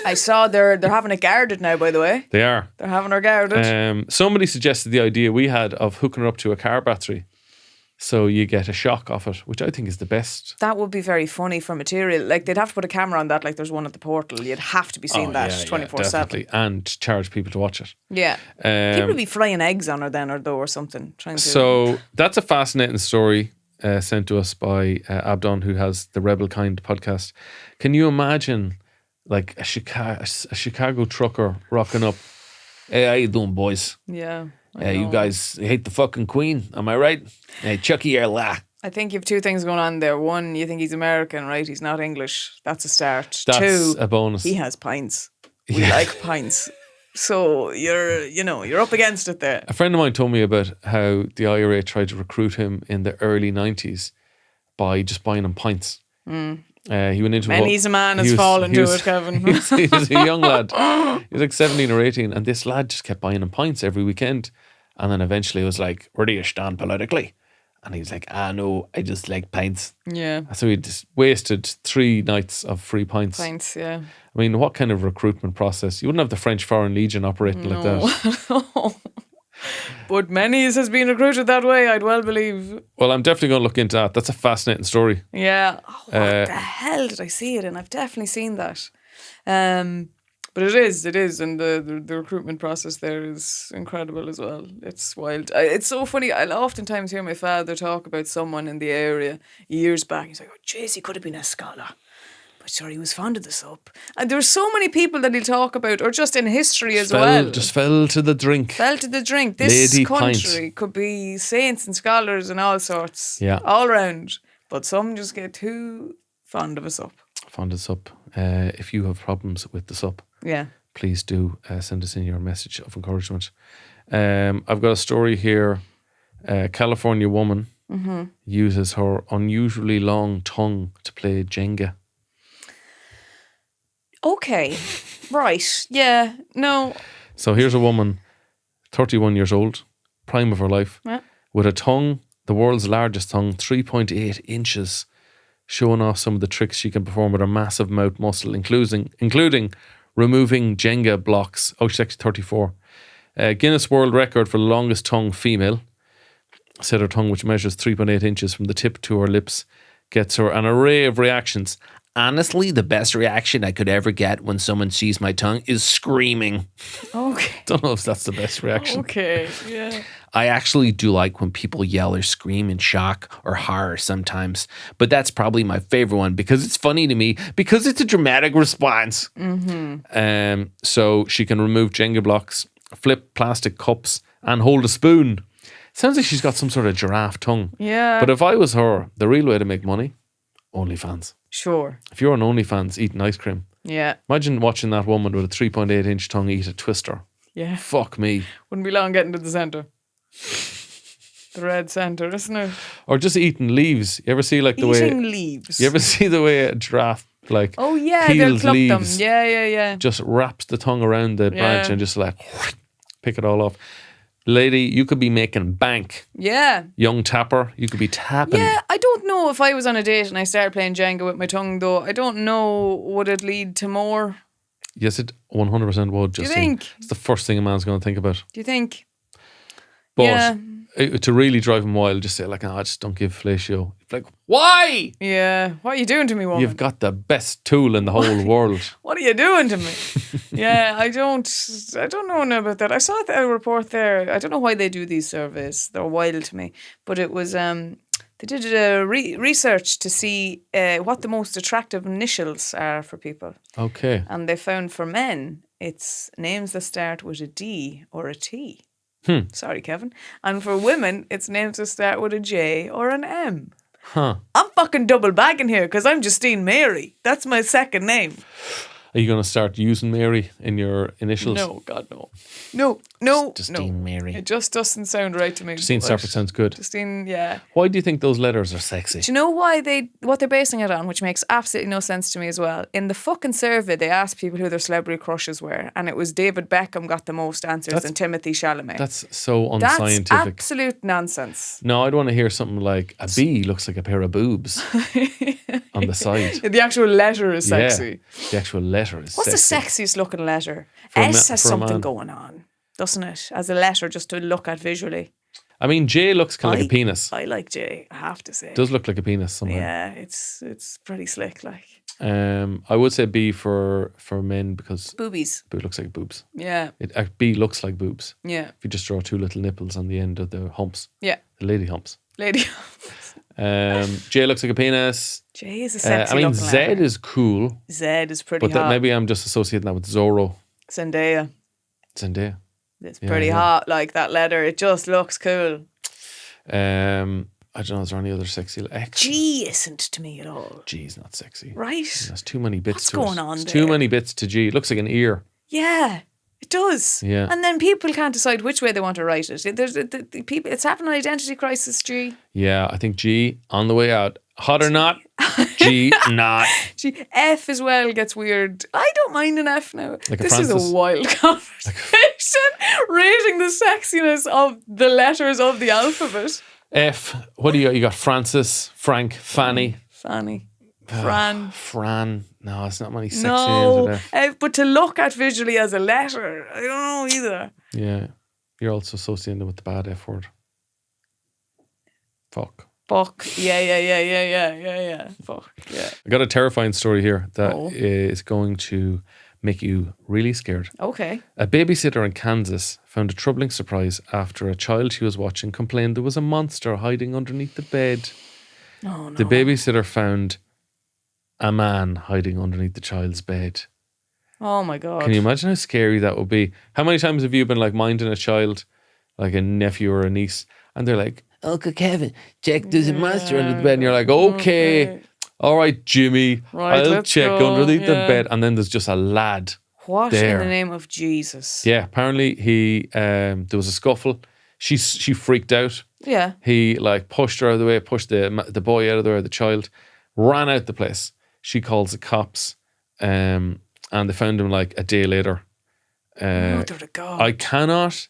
I saw they're having it guarded now, by the way. They are. They're having her guarded. Somebody suggested the idea we had of hooking her up to a car battery. So you get a shock off it, which I think is the best. That would be very funny for material. Like, they'd have to put a camera on that, like there's one at the portal. You'd have to be seeing that 24/7. Definitely. And charge people to watch it. Yeah. People would be frying eggs on her then, or something. So that's a fascinating story sent to us by Abdon, who has the Rebel Kind podcast. Can you imagine like a Chicago trucker rocking up? Hey, how you doing, boys? Yeah. You guys hate the fucking Queen, am I right? Hey, Chucky or la. I think you have two things going on there. One, you think he's American, right? He's not English. That's a start. That's Two, a bonus. He has pints. We like pints. So you're up against it there. A friend of mine told me about how the IRA tried to recruit him in the early 90s by just buying him pints. He went into Many's a man has fallen to it, Kevin. He was a young lad. He was like 17 or 18, and this lad just kept buying him pints every weekend. And then eventually it was like, where do you stand politically? And he was like, no, I just like pints. Yeah. So he just wasted 3 nights of free pints. Pints, yeah. I mean, what kind of recruitment process? You wouldn't have the French Foreign Legion operating like that. But many's has been recruited that way, I'd well believe. Well, I'm definitely going to look into that. That's a fascinating story. Yeah. What the hell did I see it in? I've definitely seen that. But it is, and the recruitment process there is incredible as well. It's wild. It's so funny. I'll oftentimes hear my father talk about someone in the area years back. He's like, oh, jeez, he could have been a scholar. But sure, he was fond of the sup. And there's so many people that he'll talk about, or just in history as well. Just fell to the drink. Fell to the drink. This Lady country pint. could be saints and scholars and all sorts. Yeah. All round. But some just get too fond of a sup. Fond of sup. If you have problems with the sup, please do send us in your message of encouragement. I've got a story here. A California woman uses her unusually long tongue to play Jenga. Okay. Right. Yeah. No. So here's a woman, 31 years old, prime of her life, with a tongue, the world's largest tongue, 3.8 inches, showing off some of the tricks she can perform with her massive mouth muscle, including removing Jenga blocks. Oh, she's actually 34. Guinness World Record for the longest tongue female. Said her tongue, which measures 3.8 inches from the tip to her lips, gets her an array of reactions. Honestly, the best reaction I could ever get when someone sees my tongue is screaming. Okay. Don't know if that's the best reaction. Okay, yeah. I actually do like when people yell or scream in shock or horror sometimes, but that's probably my favorite one because it's funny to me because it's a dramatic response. So she can remove Jenga blocks, flip plastic cups, and hold a spoon. Sounds like she's got some sort of giraffe tongue. Yeah. But if I was her, the real way to make money, OnlyFans. Sure. If you're on OnlyFans eating ice cream, imagine watching that woman with a 3.8 inch tongue eat a Twister. Yeah. Fuck me. Wouldn't be long getting to the centre. The red centre, isn't it? Or just eating leaves. You ever see like the Eating way leaves. You ever see the way a giraffe like they'll peels clump leaves? them. Yeah. Just wraps the tongue around the branch and just like pick it all off. Lady, you could be making bank. Yeah. Young tapper, you could be tapping. Yeah, I don't know if I was on a date and I started playing Jenga with my tongue though. I don't know, would it lead to more? Yes, it 100% would. Do you think? It's the first thing a man's going to think about. Do you think? But to really drive him wild, just say like, I just don't give fellatio. Like, why? Yeah. What are you doing to me, woman? You've got the best tool in the whole world. What are you doing to me? Yeah, I don't know about that. I saw a report there. I don't know why they do these surveys. They're wild to me. But it was they did a research to see what the most attractive initials are for people. Okay. And they found for men, it's names that start with a D or a T. Sorry, Kevin. And for women, it's names that start with a J or an M. Huh. I'm fucking double bagging here because I'm Justine Mary. That's my second name. Are you going to start using Mary in your initials? No, God, no. No. Justine Mary. It just doesn't sound right to me. Justine Stafford sounds good. Justine, yeah. Why do you think those letters are sexy? Do you know what they're basing it on, which makes absolutely no sense to me as well? In the fucking survey, they asked people who their celebrity crushes were, and it was David Beckham got the most answers and Timothy Chalamet. That's so unscientific. That's absolute nonsense. No, I'd want to hear something like a B looks like a pair of boobs on the side. The actual letter is sexy. Yeah, the actual letter. letter is What's sexy. the sexiest looking letter? For a S ma- has for a something man. going on, doesn't it? As a letter, just to look at visually. I mean, J looks kind of like a penis. I like J, I have to say. Does look like a penis somehow. Yeah, it's pretty slick, like. I would say B for men because Boobies. B looks like boobs. Yeah. B looks like boobs. Yeah. If you just draw 2 little nipples on the end of the humps. Yeah. The lady humps. Lady. J looks like a penis. J is a sexy I mean, looking Z letter. is cool. Z is pretty But that hot. maybe I'm just associating that with Zorro. Zendaya. It's pretty hot, like that letter. It just looks cool. I don't know, is there any other sexy X? G isn't to me at all. G is not sexy. Right? There's too many bits What's to going it. on There's there? too many bits to G. It looks like an ear. Yeah, it does. Yeah. And then people can't decide which way they want to write it. There's the people. It's having an identity crisis, G. Yeah, I think G on the way out. Hot or not? G not. G. F as well gets weird. I don't mind an F now. Like a This is Francis? a wild conversation. Rating the sexiness of the letters of the alphabet. F. What do you got? You got Francis, Frank, Fanny. Fanny. Fran. Fran. No, it's not many sexy No, names with F. but to look at visually as a letter, I don't know either. Yeah. You're also associating it with the bad F word. Fuck. Fuck. Yeah. Fuck. Yeah. I got a terrifying story here that Oh. is going to make you really scared. Okay. A babysitter in Kansas found a troubling surprise after a child she was watching complained there was a monster hiding underneath the bed. Oh no. The babysitter found a man hiding underneath the child's bed. Oh my God. Can you imagine how scary that would be? How many times have you been like minding a child, like a nephew or a niece, and they're like, Uncle Kevin, check, there's a monster under the bed. And you're like, okay. All right, Jimmy, Right, I'll let's check go. underneath the Yeah. bed. And then there's just a lad. What there. in the name of Jesus? Yeah, apparently there was a scuffle. She freaked out. Yeah. He like pushed her out of the way, pushed the boy out of the way, the child, ran out the place. She calls the cops, and they found him like a day later. Mother of God. I cannot.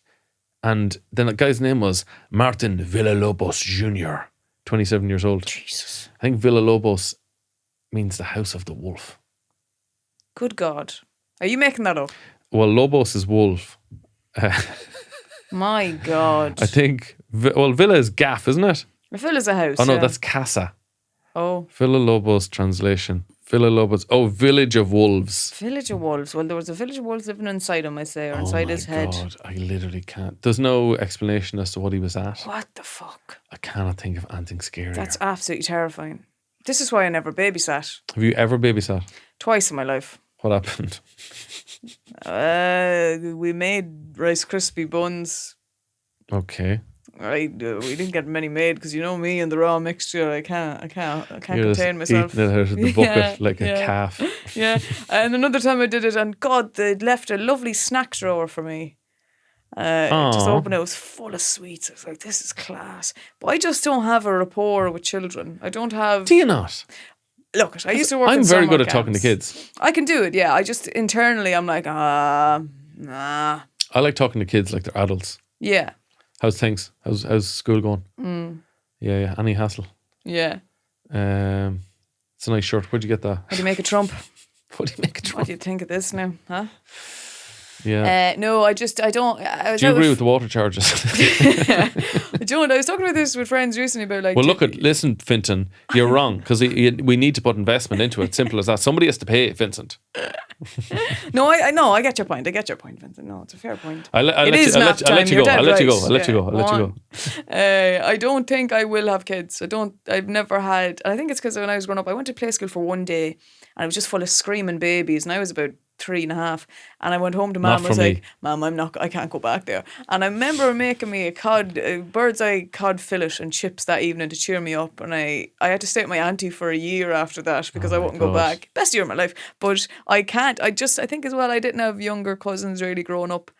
And then the guy's name was Martin Villalobos Jr., 27 years old. Jesus. I think Villalobos means the house of the wolf. Good God. Are you making that up? Well, Lobos is wolf. My God. I think, Villa is gaff, isn't it? I feel it's a house. Oh, no, yeah. that's casa. Oh. Villalobos translation. Villalobos. Oh, Village of Wolves. Village of Wolves. Well, there was a village of wolves living inside him, I say, or Oh inside my his head. God, I literally can't. There's no explanation as to what he was at. What the fuck? I cannot think of anything scarier. That's absolutely terrifying. This is why I never babysat. Have you ever babysat? Twice in my life. What happened? We made Rice Krispie buns. Okay. We didn't get many made because you know me and the raw mixture. I can't You're contain just myself. eating it out of the bucket Yeah, like a yeah. calf. Yeah, and another time I did it, and God, they'd left a lovely snack drawer for me. Just Aw. opened it, was full of sweets. I was like, this is class. But I just don't have a rapport with children. I don't have. Do you not? Look, I used to work. I'm in very summer good at talking to camps. kids. I can do it. Yeah, I just internally, I'm like, nah. I like talking to kids like they're adults. Yeah, How's things? How's school going? Yeah. Any hassle? yeah. It's a nice shirt. Where'd you get that? How do you make a trump? What do you make a What trump? do you think of this now, huh? Yeah. No, I don't. I was Do you out agree with the water charges? I don't. I was talking about this with friends recently about like. Well, listen, Finton, you're wrong because we need to put investment into it. Simple as that. Somebody has to pay it, Vincent. No, I know. I get your point. Vincent. No, it's a fair point. I'll let you go. I'll let you go. I don't think I will have kids. I've never had. I think it's because when I was growing up, I went to play school for one day, and it was just full of screaming babies, and I was about 3.5, and I went home to Mum. I was like, Mum, I can't go back there. And I remember making me a bird's eye cod fillet and chips that evening to cheer me up, and I had to stay with my auntie for a year after that because I wouldn't go back. Best year of my life, but I can't. I think as well I didn't have younger cousins really growing up,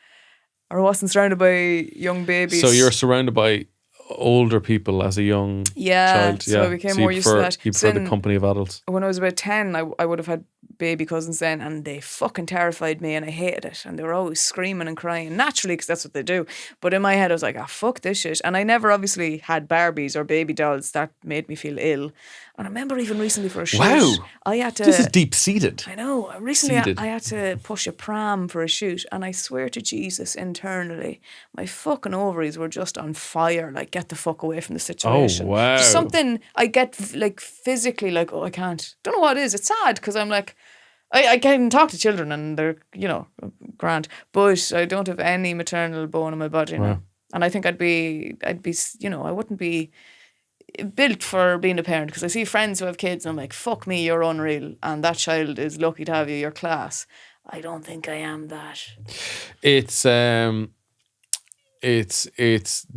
or I wasn't surrounded by young babies. So you're surrounded by older people as a young child. So I became more used to that. You prefer the company of adults. When I was about 10, I would have had baby cousins then, and they fucking terrified me, and I hated it, and they were always screaming and crying, naturally, because that's what they do. But in my head I was like, fuck this shit. And I never obviously had Barbies or baby dolls. That made me feel ill. And I remember even recently for a shoot, Wow. I had to... This is deep-seated. I know. Recently, Seated. I had to push a pram for a shoot, and I swear to Jesus, internally, my fucking ovaries were just on fire. Like, get the fuck away from the situation. Oh, wow. Just something I get like physically, like, oh, I can't. Don't know what it is. It's sad because I'm like, I can talk to children and they're, you know, grand, but I don't have any maternal bone in my body now, and I think I'd be, you know, I wouldn't be built for being a parent, because I see friends who have kids and I'm like, fuck me, you're unreal, and that child is lucky to have you, you're class. I don't think I am that. It's the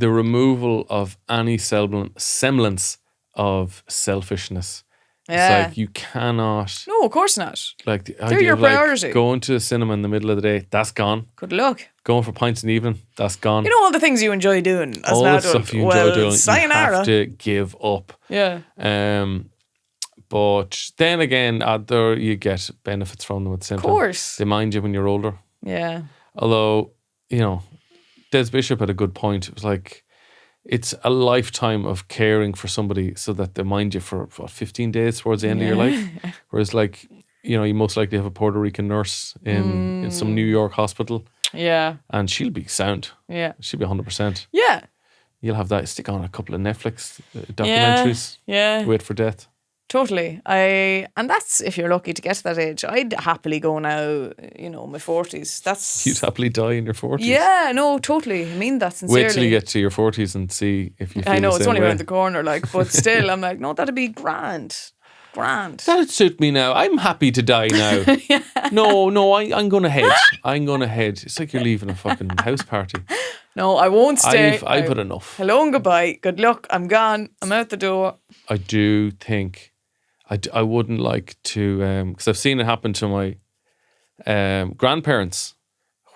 removal of any semblance of selfishness. Yeah. It's like you cannot. No, of course not. Like the They're idea your of like priority. going to the cinema in the middle of the day, that's gone. Good luck. Going for pints in the evening, that's gone. You know all the things you enjoy doing as all an the adult. stuff you enjoy doing, sayonara. you have to give up. Yeah. But then again, there you get benefits from them at the same time. Of course. They mind you when you're older. Yeah. Although, you know, Des Bishop had a good point. It was like, it's a lifetime of caring for somebody so that they mind you for, 15 days towards the end of your life. Whereas, like, you know, you most likely have a Puerto Rican nurse in some New York hospital. Yeah. And she'll be sound. Yeah. She'll be 100%. Yeah. You'll have that. Stick on a couple of Netflix documentaries. Yeah. Wait for death. Totally. And that's if you're lucky to get to that age. I'd happily go now, you know, my 40s. That's... You'd happily die in your 40s. Yeah, no, totally. I mean that sincerely. Wait till you get to your 40s and see if you feel I know, the it's same only way. around the corner, like, but still, I'm like, no, that'd be grand. Grand. That'd suit me now. I'm happy to die now. No, I'm going to head. I'm going to head. It's like you're leaving a fucking house party. No, I won't stay. I've had enough. Hello and goodbye. Good luck. I'm gone. I'm out the door. I do think I wouldn't like to, because I've seen it happen to my grandparents,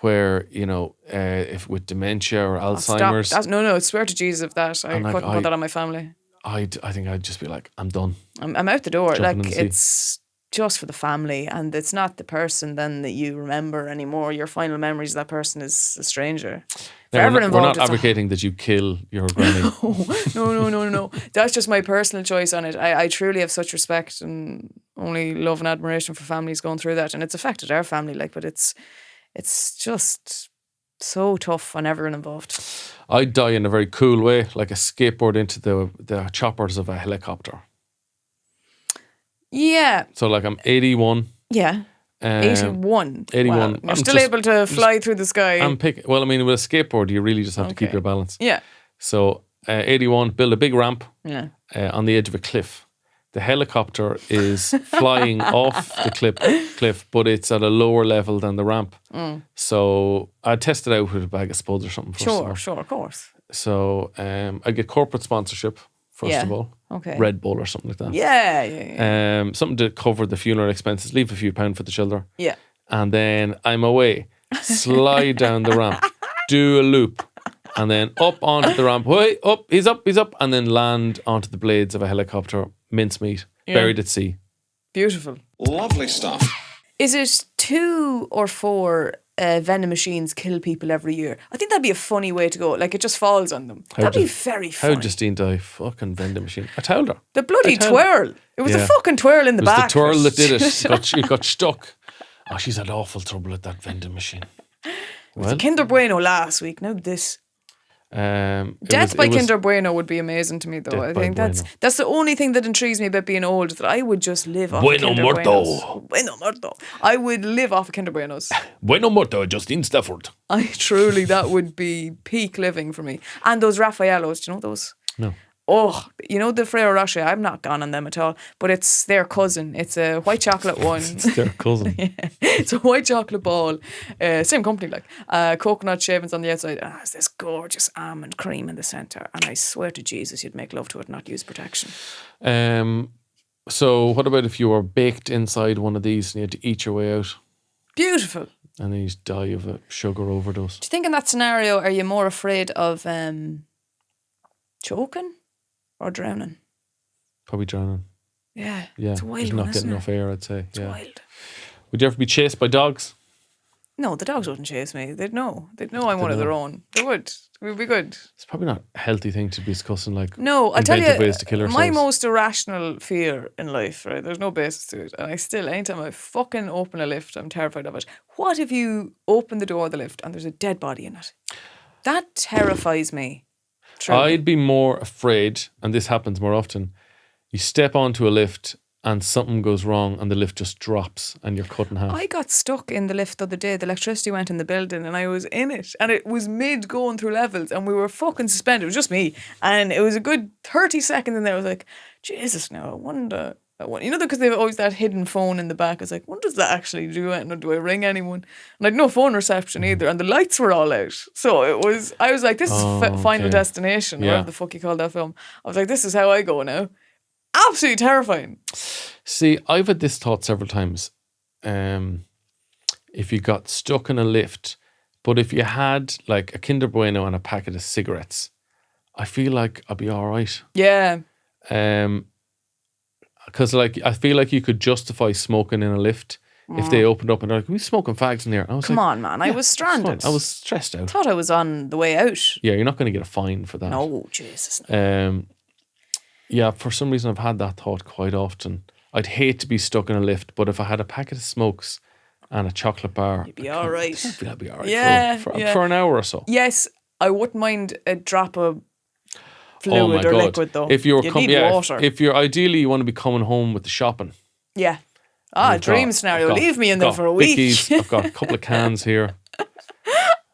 where, you know, if with dementia or Alzheimer's. Stop. No, I swear to Jesus of that. I couldn't put that on my family. I think I'd just be like, I'm done. I'm out the door. Jumping Like, in the sea. it's just for the family, and it's not the person then that you remember anymore. Your final memories of that person is a stranger. Now, Forever we're involved. not advocating that you kill your granny. No. That's just my personal choice on it. I truly have such respect and only love and admiration for families going through that, and it's affected our family. Like, but it's just so tough on everyone involved. I'd die in a very cool way, like a skateboard into the choppers of a helicopter. Yeah. So like I'm 81. Yeah. 81. 81. Wow. You're I'm still just- able to fly through the sky. Well, I mean, with a skateboard, you really just have to keep Okay. your balance. Yeah. So 81, build a big ramp Yeah. on the edge of a cliff. The helicopter is flying off the cliff, but it's at a lower level than the ramp. So I'd test it out with a bag of spuds or something first of all. Sure, of course. So I'd get corporate sponsorship, first of all. Okay. Red Bull or something like that. Yeah. Something to cover the funeral expenses, leave a few pounds for the children. Yeah. And then I'm away, slide down the ramp, do a loop, and then up onto the ramp. Wait, up, he's up, and then land onto the blades of a helicopter, mincemeat, buried at sea. Beautiful. Lovely stuff. Is it 2 or 4 vending machines kill people every year? I think that'd be a funny way to go. Like, it just falls on them. That'd be very funny. How Justine die? Fucking vending machine. I told her. The bloody twirl. It was the Yeah. fucking twirl in the It was back. the twirl that did it. It got stuck. Oh, she's had awful trouble at that vending machine. It was Kinder Bueno last week. Now this. Death by Kinder Bueno would be amazing to me, though. I think that's the only thing that intrigues me about being old, that I would just live off Kinder Buenos. Bueno Muerto. I would live off of Kinder Buenos. Bueno Muerto, Justine Stafford. That would be peak living for me. And those Raffaellos, do you know those? No. Oh, you know the Ferrero Rocher? I'm not gone on them at all, but it's their cousin. It's a white chocolate one. It's their cousin. It's a white chocolate ball. Same company, like coconut shavings on the outside. It's this gorgeous almond cream in the centre. And I swear to Jesus, you'd make love to it, not use protection. So what about if you were baked inside one of these and you had to eat your way out? Beautiful. And then you just die of a sugar overdose. Do you think in that scenario, are you more afraid of choking or drowning? Probably drowning. Yeah. Yeah. It's a wild Just one, not isn't getting it? enough air, I'd say. It's yeah. wild. Would you ever be chased by dogs? No, the dogs wouldn't chase me. They'd know. They'd know I'm one of their own. They would. We'd be good. It's probably not a healthy thing to be discussing, like, No, I'll tell inventive you, ways to kill ourselves. my most irrational fear in life, right? There's no basis to it. And I still, anytime I fucking open a lift, I'm terrified of it. What if you open the door of the lift and there's a dead body in it? That terrifies me. Truly. I'd be more afraid, and this happens more often, you step onto a lift and something goes wrong and the lift just drops and you're cut in half. I got stuck in the lift the other day. The electricity went in the building and I was in it. And it was mid going through levels and we were fucking suspended. It was just me. And it was a good 30 seconds in there. I was like, Jesus, now I wonder. You know, because they've always that hidden phone in the back. I was like, what does that actually do? And do I ring anyone? And I had no phone reception either. And the lights were all out. So I was like, this is Final Destination, or whatever the fuck you call that film. I was like, this is how I go now. Absolutely terrifying. See, I've had this thought several times. If you got stuck in a lift, but if you had like a Kinder Bueno and a packet of cigarettes, I feel like I'd be all right. Yeah. Because like I feel like you could justify smoking in a lift if they opened up and they're like, "We smoking fags in here." I was Come like, on, man! I was stranded. I was stressed out. Thought I was on the way out. Yeah, you're not going to get a fine for that. No, Jesus. No. Yeah, for some reason I've had that thought quite often. I'd hate to be stuck in a lift, but if I had a packet of smokes and a chocolate bar, you'd be all right. I feel I'd be all right Yeah, for an hour or so. Yes, I wouldn't mind a drop of fluid or liquid though. If you're need water. If you're ideally you want to be coming home with the shopping. Yeah. Dream scenario. Leave me in there for a week. Bickies, I've got a couple of cans here.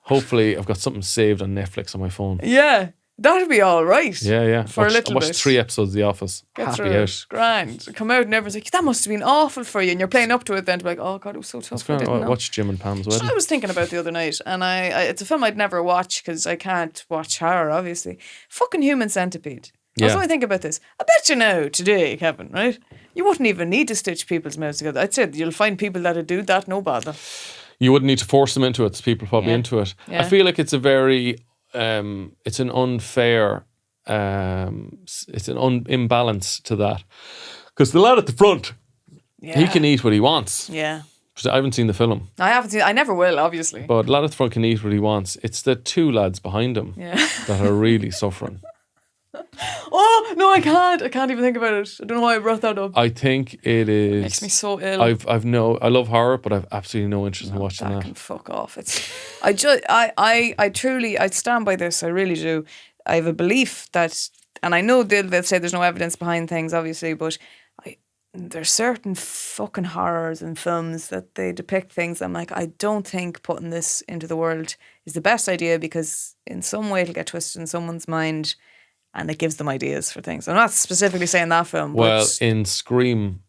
Hopefully I've got something saved on Netflix on my phone. Yeah. That'd be all right. Yeah. For a little bit. I watched 3 episodes of The Office. Get Happy through out. it. Grand. Come out and everyone's like, that must have been awful for you. And you're playing up to it then to be like, oh God, it was so tough. I watched Jim and Pam's Wedding. I was thinking about the other night, and I it's a film I'd never watch because I can't watch horror, obviously. Fucking Human Centipede. I was only thinking about this. I bet you now, today, Kevin, right? You wouldn't even need to stitch people's mouths together. I'd say you'll find people that'd do that, no bother. You wouldn't need to force them into it. There's people probably into it. Yeah. I feel like it's a very, it's an unfair, it's an imbalance to that. Because the lad at the front, he can eat what he wants. Yeah. I haven't seen the film. I haven't seen. I never will, obviously. But the lad at the front can eat what he wants. It's the 2 lads behind him that are really suffering. Oh no, I can't. I can't even think about it. I don't know why I brought that up. I think it is. Makes me so ill. I love horror, but I've absolutely no interest in watching that. Can fuck off. I truly, I stand by this. I really do. I have a belief that, and I know they'll say there's no evidence behind things, obviously, but there's certain fucking horrors and films that they depict things. I'm like, I don't think putting this into the world is the best idea because in some way it'll get twisted in someone's mind. And it gives them ideas for things. I'm not specifically saying that film. Well, in Scream,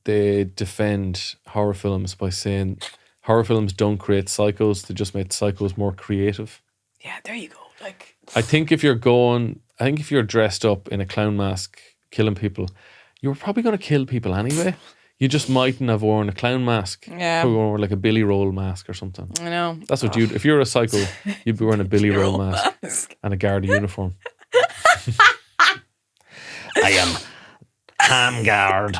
they defend horror films by saying horror films don't create psychos; they just make psychos more creative. Yeah, there you go. I think if you're dressed up in a clown mask, killing people, you were probably going to kill people anyway. You just mightn't have worn a clown mask. Yeah, probably worn like a Billy Roll mask or something. I know. That's what you'd. If you're a psycho, you'd be wearing a Billy Roll mask and a Garda uniform. I am Hamgard.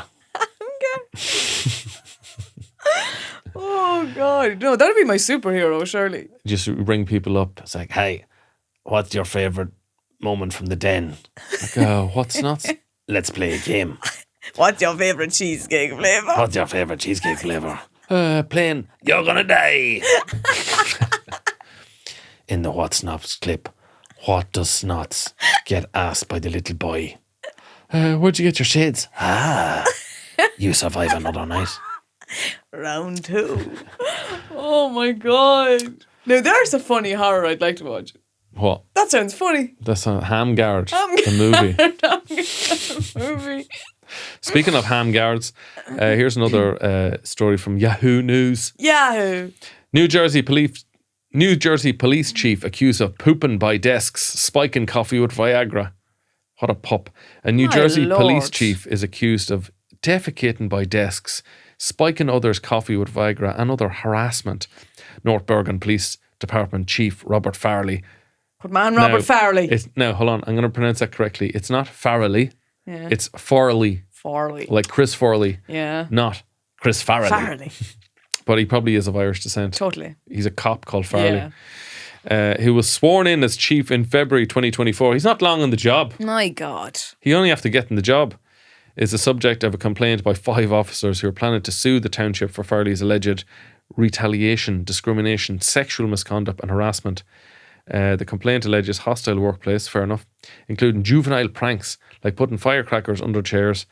Oh God, no, that'd be my superhero, surely. Just ring people up. It's like, hey, what's your favourite moment from the den? Like, what's nuts? Let's play a game. What's your favourite cheesecake flavour? What's your favourite cheesecake flavour? Plain, you're gonna die. In the What Snots clip, what does Snots get asked by the little boy? Where'd you get your shades? You survive another night. Round 2. Oh my God. Now there's a funny horror I'd like to watch. What? That sounds funny. That's a Hamgard, the movie. Movie. Speaking of Hamgards, here's another story from Yahoo News. Yahoo. New Jersey police chief accused of pooping by desks, spiking coffee with Viagra. What a pup. A New Jersey police chief is accused of defecating by desks, spiking others' coffee with Viagra and other harassment. North Bergen Police Department Chief Robert Farley. Good man, Robert Farley. Now, hold on. I'm going to pronounce that correctly. It's not Farley. Yeah. It's Farley. Farley. Like Chris Farley. Yeah. Not Chris Farley. Farley. But he probably is of Irish descent. Totally. He's a cop called Farley. Who was sworn in as chief in February 2024. He's not long on the job. My God. He only have to get in the job. Is the subject of a complaint by 5 officers who are planning to sue the township for Farley's alleged retaliation, discrimination, sexual misconduct and harassment. The complaint alleges hostile workplace, fair enough, including juvenile pranks like putting firecrackers under chairs,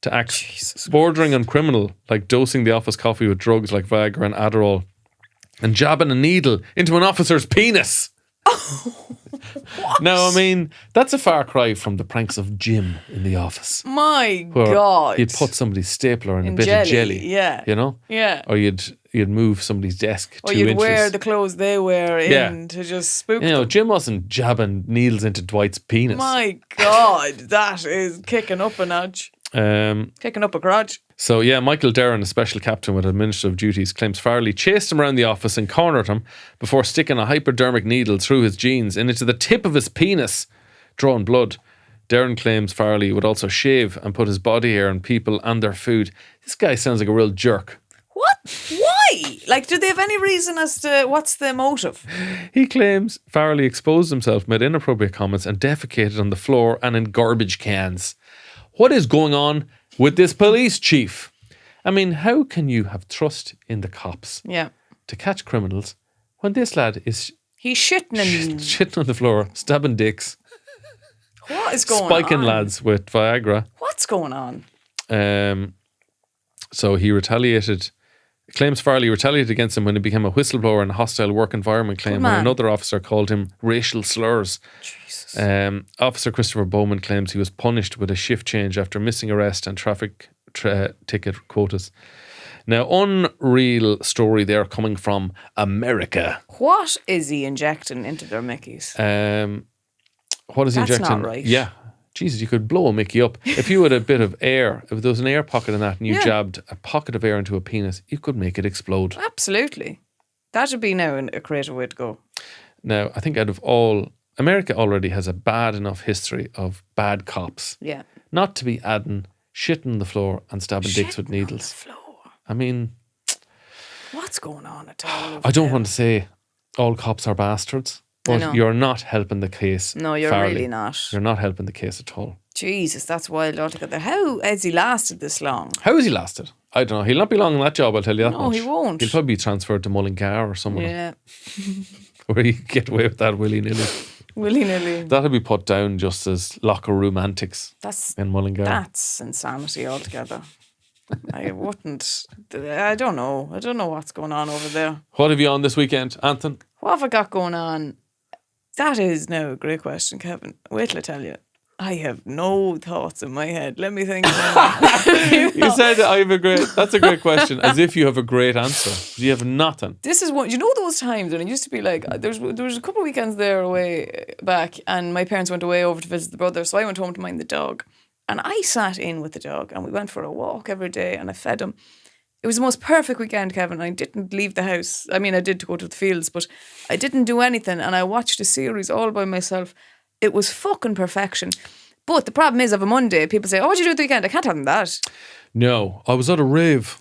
to acts bordering on criminal, like dosing the office coffee with drugs like Viagra and Adderall, and jabbing a needle into an officer's penis. Now, I mean, that's a far cry from the pranks of Jim in the office. My God. You'd put somebody's stapler in a bit of jelly. Yeah. You know? Yeah. Or you'd move somebody's desk 2 or inches. you'd wear the clothes they wear in to just spook them. Jim wasn't jabbing needles into Dwight's penis. My God, that is kicking up a notch. Kicking up a crotch. So yeah, Michael Derran, a special captain with administrative duties, claims Farley chased him around the office and cornered him before sticking a hypodermic needle through his jeans and into the tip of his penis, drawing blood. Derran claims Farley would also shave and put his body hair on people and their food. This guy sounds like a real jerk. What? Why? Like, do they have any reason as to what's the motive? He claims Farley exposed himself, made inappropriate comments and defecated on the floor and in garbage cans. What is going on with this police chief? I mean, how can you have trust in the cops to catch criminals when this lad is... He's shitting on the floor, stabbing dicks. What is going on? Spiking lads with Viagra. What's going on? So he retaliated... Claims Farley retaliated against him when he became a whistleblower in a hostile work environment claim when another officer called him racial slurs. Jesus. Officer Christopher Bowman claims he was punished with a shift change after missing arrest and traffic ticket quotas. Now, unreal story there coming from America. What is he injecting into their Mickeys? What is he injecting? That's not right. Yeah. Jesus, you could blow a Mickey up. If you had a bit of air, if there was an air pocket in that and you jabbed a pocket of air into a penis, you could make it explode. Absolutely. That would be now a creative way to go. Now, I think out of all, America already has a bad enough history of bad cops. Yeah. Not to be adding shit on the floor and stabbing dicks with needles. I mean... What's going on at all? I don't want to say all cops are bastards. But you're not helping the case. No, you're Farley. really not. You're not helping the case at all. Jesus, that's wild altogether. How has he lasted this long? How has he lasted? I don't know. He'll not be long in that job, I'll tell you that much. No, he won't. He'll probably be transferred to Mullingar or somewhere. Yeah. Where he get away with that willy-nilly. Willy-nilly. That'll be put down just as locker room antics in Mullingar. That's insanity altogether. I don't know. I don't know what's going on over there. What have you on this weekend, Anthony? What have I got going on? That is now a great question, Kevin. Wait till I tell you. I have no thoughts in my head. Let me think. You said that's a great question, as if you have a great answer. You have nothing. This is one, you know those times when it used to be like, there was a couple of weekends there away back and my parents went away over to visit the brother, so I went home to mind the dog. And I sat in with the dog and we went for a walk every day and I fed him. It was the most perfect weekend, Kevin. I didn't leave the house. I mean, I did to go to the fields, but I didn't do anything. And I watched a series all by myself. It was fucking perfection. But the problem is, of a Monday, people say, oh, what did you do at the weekend? I can't tell them that. No, I was at a rave.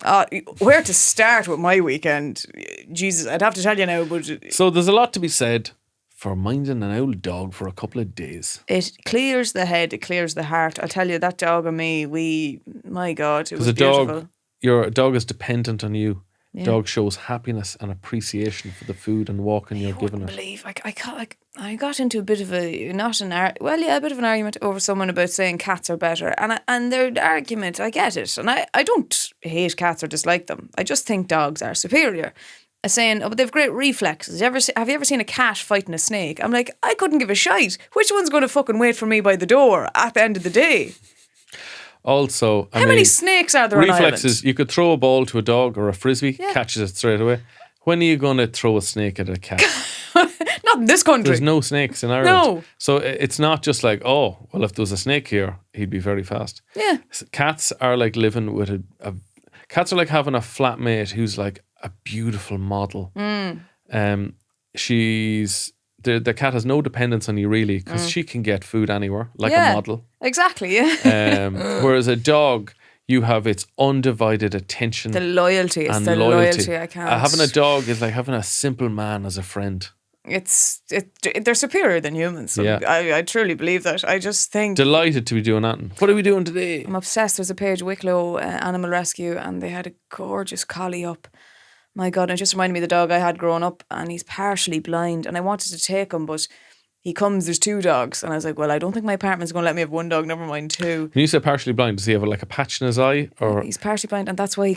Where to start with my weekend? Jesus, I'd have to tell you now. But so there's a lot to be said for minding an old dog for a couple of days. It clears the head, it clears the heart. I'll tell you, that dog and me, my God, it was beautiful. Your dog is dependent on you. Yeah. Dog shows happiness and appreciation for the food and walking you're giving it. Believe I got into a bit of a a bit of an argument over someone about saying cats are better, and their argument, I get it, and I don't hate cats or dislike them. I just think dogs are superior. Saying, but they've great reflexes. Have you ever seen a cat fighting a snake? I'm like, I couldn't give a shite. Which one's going to fucking wait for me by the door at the end of the day? Also, how many snakes are there on reflexes, Ireland? you could throw a ball to a dog or a frisbee, catches it straight away. When are you going to throw a snake at a cat? Not in this country. There's no snakes in Ireland. No. So it's not just like, oh, well, if there was a snake here, he'd be very fast. Yeah. Cats are like living with cats are like having a flatmate who's like a beautiful model. The cat has no dependence on you really because she can get food anywhere, like a model. Exactly, yeah. Whereas a dog, you have its undivided attention. The loyalty. It's and the loyalty I can't. Having a dog is like having a simple man as a friend. They're superior than humans. So I truly believe that. I just think... Delighted to be doing that. What are we doing today? I'm obsessed. There's a page, Wicklow Animal Rescue, and they had a gorgeous collie up. My God, and it just reminded me of the dog I had growing up, and he's partially blind, and I wanted to take him, but there's 2 dogs, and I was like, well, I don't think my apartment's going to let me have 1 dog, never mind 2. When you say partially blind, does he have like a patch in his eye? Or he's partially blind, and that's why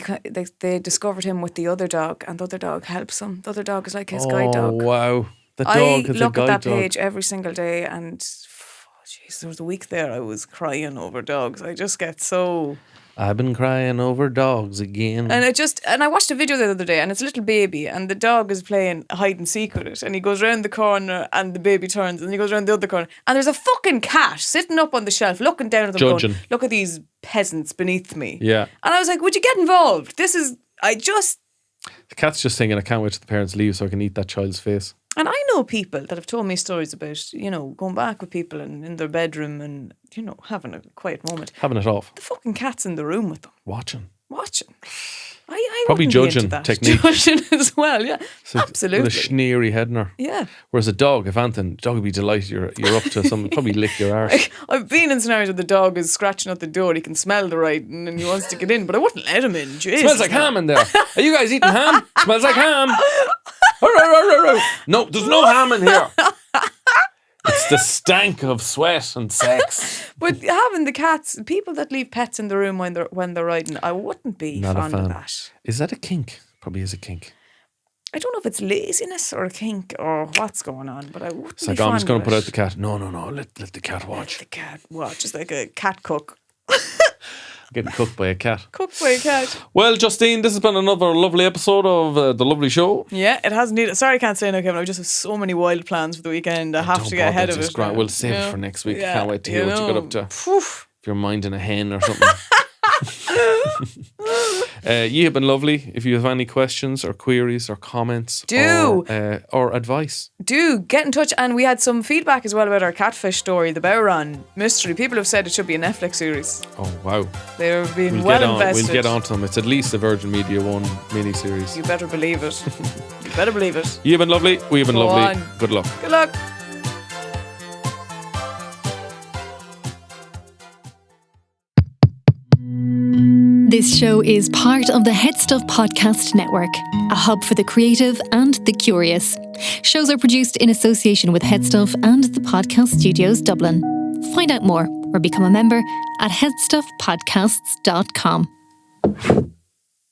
they discovered him with the other dog, and the other dog helps him. The other dog is like his guide dog. Oh, wow. The dog I is a look guide at that dog. page every single day, and jeez, there was a week there I was crying over dogs. I just get so... I've been crying over dogs again. And I watched a video the other day, and it's a little baby, and the dog is playing hide and seek with it, and he goes round the corner, and the baby turns, and he goes round the other corner, and there's a fucking cat sitting up on the shelf, looking down at them, judging. Going, look at these peasants beneath me. Yeah. And I was like, would you get involved? The cat's just thinking, I can't wait till the parents leave so I can eat that child's face. And I know people that have told me stories about, going back with people and in their bedroom and, having a quiet moment. Having it off. The fucking cat's in the room with them. Watching. I probably judging technique. Judging as well, yeah. So absolutely. With a schneery head in her. Yeah. Whereas a dog, if anything, the dog would be delighted you're up to something, probably lick your arse. I've been in scenarios where the dog is scratching at the door, he can smell the writing and he wants to get in, but I wouldn't let him in. Jesus. Smells like ham in there. Are you guys eating ham? Smells like ham. No, there's no ham in here. It's the stank of sweat and sex. But having the cats, people that leave pets in the room when they're riding, I wouldn't be fond of that. Is that a kink? Probably is a kink. I don't know if it's laziness or a kink or what's going on, but I wouldn't it's like, be I'm just going to to put out the cat. No, let the cat watch. Let the cat watch. It's like a cat cook. Getting cooked by a cat. Cooked by a cat. Well, Justine, this has been another lovely episode of The Lovely Show. Yeah, it has indeed. Sorry I can't say no, Kevin. I just have so many wild plans for the weekend. I have to get ahead of it. We'll save it for next week. Can't wait to hear what you got up to. If you're minding a hen or something. You have been lovely. If you have any questions or queries or comments or advice, do get in touch. And we had some feedback as well about our catfish story, the Bowron mystery. People have said it should be a Netflix series. Oh wow, they're being invested. We'll get on to them. It's at least a Virgin Media One miniseries. You better believe it. You better believe it. You've been lovely. We've been lovely. On. Good luck. Good luck. This show is part of the HeadStuff Podcast Network, a hub for the creative and the curious. Shows are produced in association with HeadStuff and the Podcast Studios Dublin. Find out more or become a member at headstuffpodcasts.com.